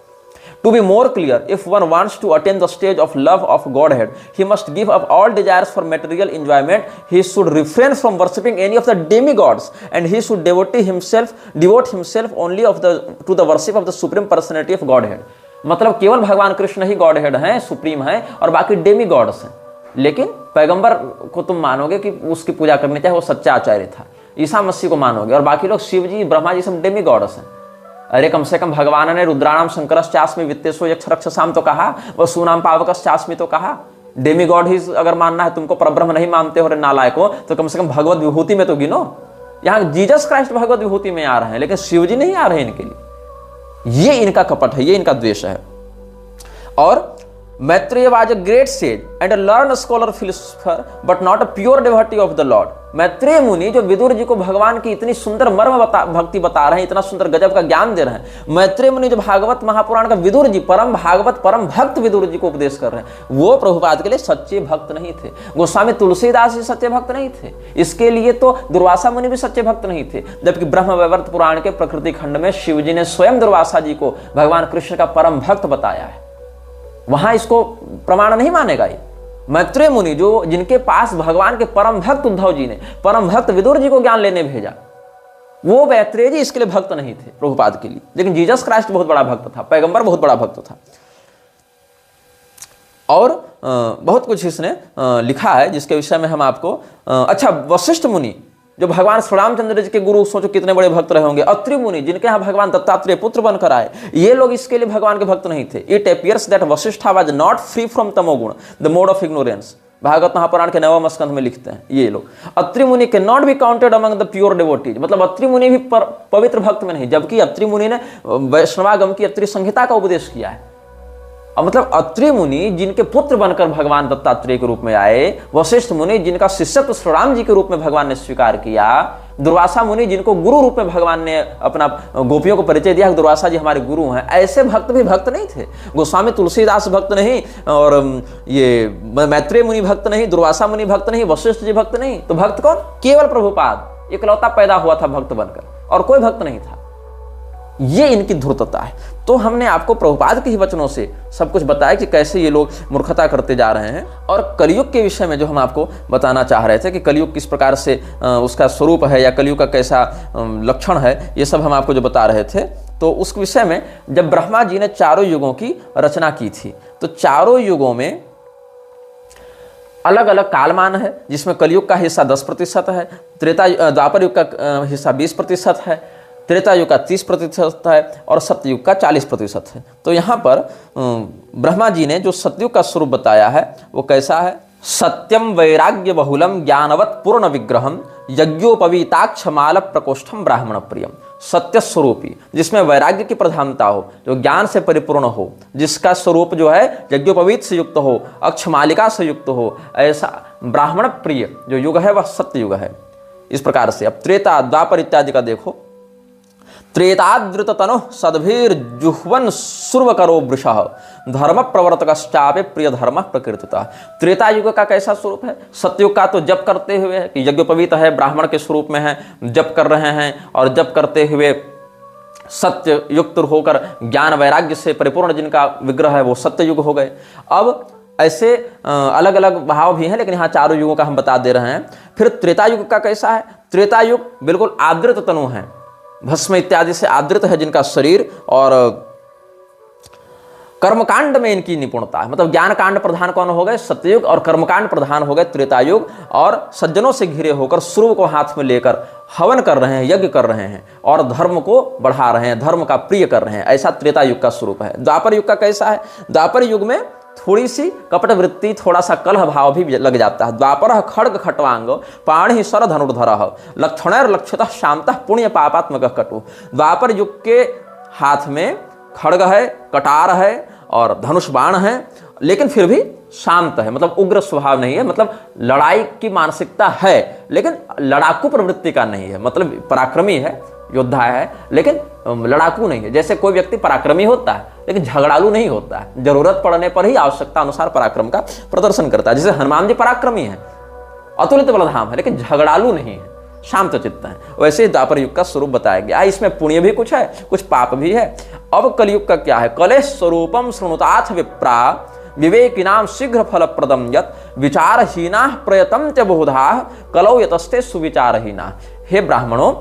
To be more clear, if one wants to attain the stage of love of Godhead, he must give up all desires for material enjoyment. He should refrain from worshipping any of the demigods, and he should devote himself only to the worship of the supreme personality of Godhead. मतलब केवल भगवान कृष्ण ही godhead हैं, supreme हैं, और बाकी demigods हैं। लेकिन पैगंबर को तुम मानोगे कि उसकी पूजा करनी चाहिए, वो सच्चा आचार्य था। ईसा मसीह को मानोगे, और बाकी लोग शिव जी, ब्रह्मा जी सब डेमीगॉड्स हैं। अरे कम से कम भगवान ने रुद्राणाम शंकरश्चास्मि वित्तेषु यक्षरक्षसाम तो कहा, वह सुनाम पावकश्चास्मि तो कहा। डेमीगॉड ही अगर मानना है तुमको, परब्रह्म नहीं मानते हो रे नालायको, तो कम से कम भगवत विभूति में तो गिनो। यहाँ जीसस क्राइस्ट भगवत विभूति में आ रहे हैं, लेकिन शिव जी नहीं आ रहे इनके लिए। ये इनका कपट है, ये इनका द्वेष है। और Maitreya was a great sage and a learned scholar philosopher, but not a pure devotee of the Lord. Maitreya मुनि जो विदुर जी को भगवान की इतनी सुंदर भक्ति बता रहे हैं, इतना सुंदर गजब का ज्ञान दे रहे हैं, मैत्रेय मुनि जो भागवत महापुराण का विदुर जी, परम भागवत परम भक्त विदुर जी को उपदेश कर रहे हैं, वो प्रभुपाद के लिए सच्चे भक्त नहीं थे। गोस्वामी तुलसीदास जी सच्चे भक्त नहीं थे, इसके लिए तो दुर्वासा मुनि भी सच्चे भक्त नहीं थे। जबकि ब्रह्म वैवर्त पुराण के प्रकृति खंड में शिव जी ने स्वयं दुर्वासा जी को भगवान कृष्ण का परम भक्त बताया है, वहां इसको प्रमाण नहीं मानेगा। ये मैत्रेय मुनि जो जिनके पास भगवान के परम भक्त उद्धव जी ने परम भक्त विदुर जी को ज्ञान लेने भेजा, वो मैत्रेय जी इसके लिए भक्त नहीं थे प्रभुपाद के लिए। लेकिन जीसस क्राइस्ट बहुत बड़ा भक्त था, पैगंबर बहुत बड़ा भक्त था। और बहुत कुछ इसने लिखा है जिसके विषय में हम आपको अच्छा, वशिष्ठ मुनि जो भगवान श्री रामचंद्र जी के गुरु, सोचो कितने बड़े भक्त रहे होंगे। अत्रि मुनि जिनके यहाँ भगवान दत्तात्रेय पुत्र बनकर आए, ये लोग इसके लिए भगवान के भक्त नहीं थे। It appears that Vashishtha was not free from तमोगुण, the mode of ignorance. Bhagavata Mahapurana के 9वें स्कंध में लिखते हैं ये लोग, अत्रि मुनि can not be counted among the pure devotees. मतलब अत्रि मुनि भी पवित्र भक्त में नहीं, जबकि अत्रि मुनि ने वैष्णवागम की अत्रि संहिता का उपदेश किया है। और मतलब अत्रि मुनि जिनके पुत्र बनकर भगवान दत्तात्रेय के रूप में आए, वशिष्ठ मुनि जिनका शिष्यत्व श्री राम जी के रूप में भगवान ने स्वीकार किया, दुर्वासा मुनि जिनको गुरु रूप में भगवान ने अपना गोपियों को परिचय दिया, दुर्वासा जी हमारे गुरु हैं, ऐसे भक्त भी भक्त नहीं थे। गोस्वामी तुलसीदास भक्त नहीं, और ये मैत्रेय मुनि भक्त नहीं, दुर्वासा मुनि भक्त नहीं, वशिष्ठ जी भक्त नहीं, तो भक्त कौन? केवल प्रभुपाद इकलौता पैदा हुआ था भक्त बनकर, और कोई भक्त नहीं था। ये इनकी धूर्तता है। तो हमने आपको प्रभुपाद के ही वचनों से सब कुछ बताया कि कैसे ये लोग मूर्खता करते जा रहे हैं। और कलयुग के विषय में जो हम आपको बताना चाह रहे थे कि कलयुग किस प्रकार से उसका स्वरूप है या कलयुग का कैसा लक्षण है, ये सब हम आपको जो बता रहे थे। तो उस विषय में जब ब्रह्मा जी ने चारों युगों की रचना की थी, तो चारों युगों में अलग अलग कालमान है, जिसमें कलयुग का हिस्सा 10% है, द्वापर युग का हिस्सा 20% है, त्रेता युग का 30% है, और सत्ययुग का 40% है। तो यहाँ पर ब्रह्मा जी ने जो सतयुग का स्वरूप बताया है वो कैसा है? सत्यम वैराग्य बहुलम ज्ञानवत पूर्ण विग्रहम यज्ञोपवीताक्षमाल प्रकोष्ठम ब्राह्मण प्रियम। सत्य स्वरूपी, जिसमें वैराग्य की प्रधानता हो, जो ज्ञान से परिपूर्ण हो, जिसका स्वरूप जो है यज्ञोपवीत से युक्त हो, अक्षमालिका से युक्त हो, ऐसा ब्राह्मण प्रिय जो युग है वह सत्य युग है। इस प्रकार से अब त्रेता द्वापर इत्यादि का देखो। त्रेताद्रुत तनु सद्भीर जुह्वन सुर्वकरो वृषः धर्म प्रवर्तकश्चापि प्रिय धर्म प्रकृतितः। त्रेता युग का कैसा स्वरूप है? सतयुग का तो जप करते हुए है कि यज्ञोपवीत है, ब्राह्मण के स्वरूप में है, जप कर रहे हैं, और जप करते हुए सत्य युक्त होकर ज्ञान वैराग्य से परिपूर्ण जिनका विग्रह है वो सत्य युग हो गए। अब ऐसे अलग अलग भाव भी हैं, लेकिन यहाँ चारों युगों का हम बता दे रहे हैं। फिर त्रेता युग का कैसा है? त्रेता युग बिल्कुल आदृत तनु है, भस्म इत्यादि से आदृत है जिनका शरीर, और कर्मकांड में इनकी निपुणता है। मतलब ज्ञान कांड प्रधान कौन हो गए? सत्ययुग, और कर्मकांड प्रधान हो गए त्रेतायुग। और सज्जनों से घिरे होकर सूर्य को हाथ में लेकर हवन कर रहे हैं, यज्ञ कर रहे हैं, और धर्म को बढ़ा रहे हैं, धर्म का प्रिय कर रहे हैं। ऐसा त्रेतायुग का स्वरूप है। द्वापर युग का कैसा है? द्वापर युग में थोड़ी सी कपट वृत्ति, थोड़ा सा कलह भाव भी लग जाता है। द्वापर खड्ग खट्वांग पाणि सर धनुर्धर लक्षणैर लक्षितः शांतः पुण्य पापात्मक कटु। द्वापर युग के हाथ में खड्ग है, कटार है और धनुष बाण है, लेकिन फिर भी शांत है, मतलब उग्र स्वभाव नहीं है। मतलब लड़ाई की मानसिकता है, लेकिन लड़ाकू प्रवृत्ति का नहीं है। मतलब पराक्रमी है, योद्धा है, लेकिन लड़ाकू नहीं है। जैसे कोई व्यक्ति पराक्रमी होता है लेकिन झगड़ालू नहीं होता है, जरूरत पड़ने पर ही आवश्यकता अनुसार पराक्रम का प्रदर्शन करता है। जैसे हनुमान जी पराक्रमी है, अतुलित बलधाम है, लेकिन झगड़ालू नहीं है, शांत चित्त है। वैसे ही द्वापर युग का स्वरूप बताया गया। इसमें पुण्य भी कुछ है, कुछ पाप भी है। अब कलयुग का क्या है? कलेश स्वरूपम शृणुताथ विप्रा विवेकिनाम शीघ्र फलप्रदम यत् विचारहीना प्रयतम च बहुधा कलौ यतस्ते सुविचारहीना। हे ब्राह्मणों,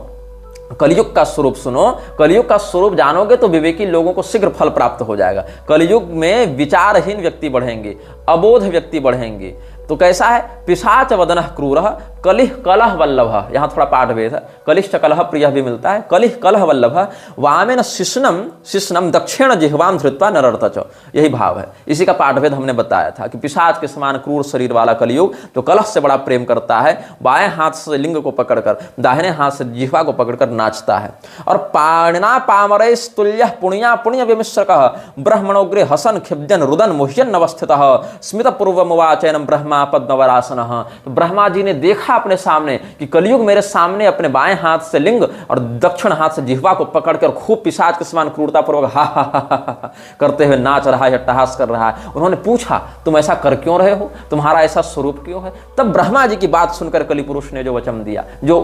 कलयुग का स्वरूप सुनो। कलयुग का स्वरूप जानोगे तो विवेकी लोगों को शीघ्र फल प्राप्त हो जाएगा। कलयुग में विचारहीन व्यक्ति बढ़ेंगे, अबोध व्यक्ति बढ़ेंगे। तो कैसा है? पिशाच वदन क्रूर कलिह कलह वल्लभ। यहाँ थोड़ा पाठ भेद है, कलिष्ठ कलह प्रिय भी मिलता है। कलिह कलह वल्लभ वामेन शिष्णम शिष्णम दक्षिण जिह्वाम धृत्वा नरर्तच। यही भाव है। इसी का पाठ भेद हमने बताया था कि पिशाच के समान क्रूर शरीर वाला कलयुग तो कलह से बड़ा प्रेम करता है, बाएं हाथ से लिंग को पकड़कर दाहिने हाथ से जिह्वा को पकड़कर नाचता है। और पाणिना पामरैस्तुल्यः पुण्या पुण्य विमिश्रकः ब्रह्मणोग्रे हसन खिब्जन रुदन मुह्यन अवस्थितः स्मित पूर्वमुवाचैनं ब्रह्मा पद्मवरासन। तो ब्रह्मा जी ने देखा अपने सामने कि कलयुग मेरे सामने अपने बाएं हाथ से लिंग और दक्षिण हाथ से जिह्वा को पकड़कर खूब पिशाच के समान क्रूरता पूर्वक हा करते हुए नाच रहा है, अट्टहास कर रहा है। उन्होंने पूछा, तुम ऐसा कर क्यों रहे हो? तुम्हारा ऐसा स्वरूप क्यों है? तब ब्रह्मा जी की बात सुनकर कलि पुरुष ने जो वचन दिया, जो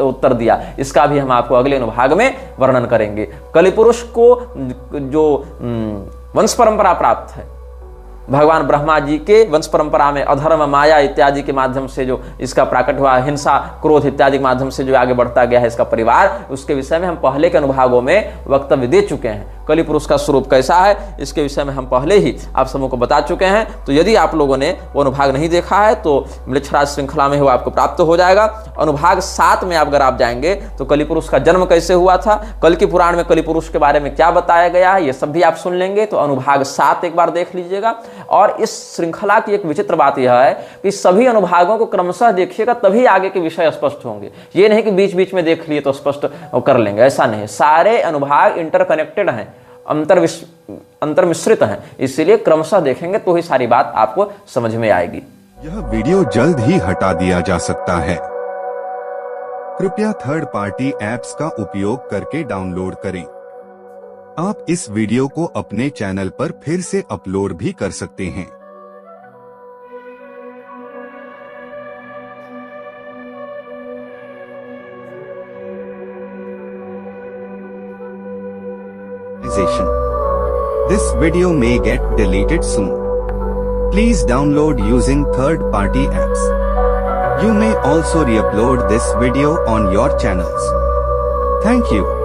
उत्तर दिया, इसका भी हम आपको अगले अनुभाग में वर्णन करेंगे। कलि पुरुष को जो वंश परंपरा प्राप्त है, भगवान ब्रह्मा जी के वंश परंपरा में अधर्म, माया इत्यादि के माध्यम से जो इसका प्राकट हुआ, हिंसा, क्रोध इत्यादि के माध्यम से जो आगे बढ़ता गया है इसका परिवार, उसके विषय में हम पहले के अनुभागों में वक्तव्य दे चुके हैं। कलि पुरुष का स्वरूप कैसा है इसके विषय में हम पहले ही आप सबों को बता चुके हैं। तो यदि आप लोगों ने वो अनुभाग नहीं देखा है तो मृच्छराज श्रृंखला में वो आपको प्राप्त हो जाएगा। अनुभाग 7 में अगर आप जाएंगे तो कलि पुरुष का जन्म कैसे हुआ था, कल की पुराण में कलि पुरुष के बारे में क्या बताया गया है, ये सब भी आप सुन लेंगे। तो अनुभाग 7 एक बार देख लीजिएगा। और इस श्रृंखला की एक विचित्र बात यह है कि सभी अनुभागों को क्रमशः देखिएगा, तभी आगे के विषय स्पष्ट होंगे। ये नहीं कि बीच बीच में देख लिए तो स्पष्ट कर लेंगे, ऐसा नहीं। सारे अनुभाग इंटरकनेक्टेड हैं, अंतर मिश्रित हैं, इसलिए क्रमशः देखेंगे तो ही सारी बात आपको समझ में आएगी। यह वीडियो जल्द ही हटा दिया जा सकता है। कृपया थर्ड पार्टी ऐप्स का उपयोग करके डाउनलोड करें। आप इस वीडियो को अपने चैनल पर फिर से अपलोड भी कर सकते हैं। This video may get deleted soon. Please download using third-party apps. You may also re-upload this video on your channels. Thank you.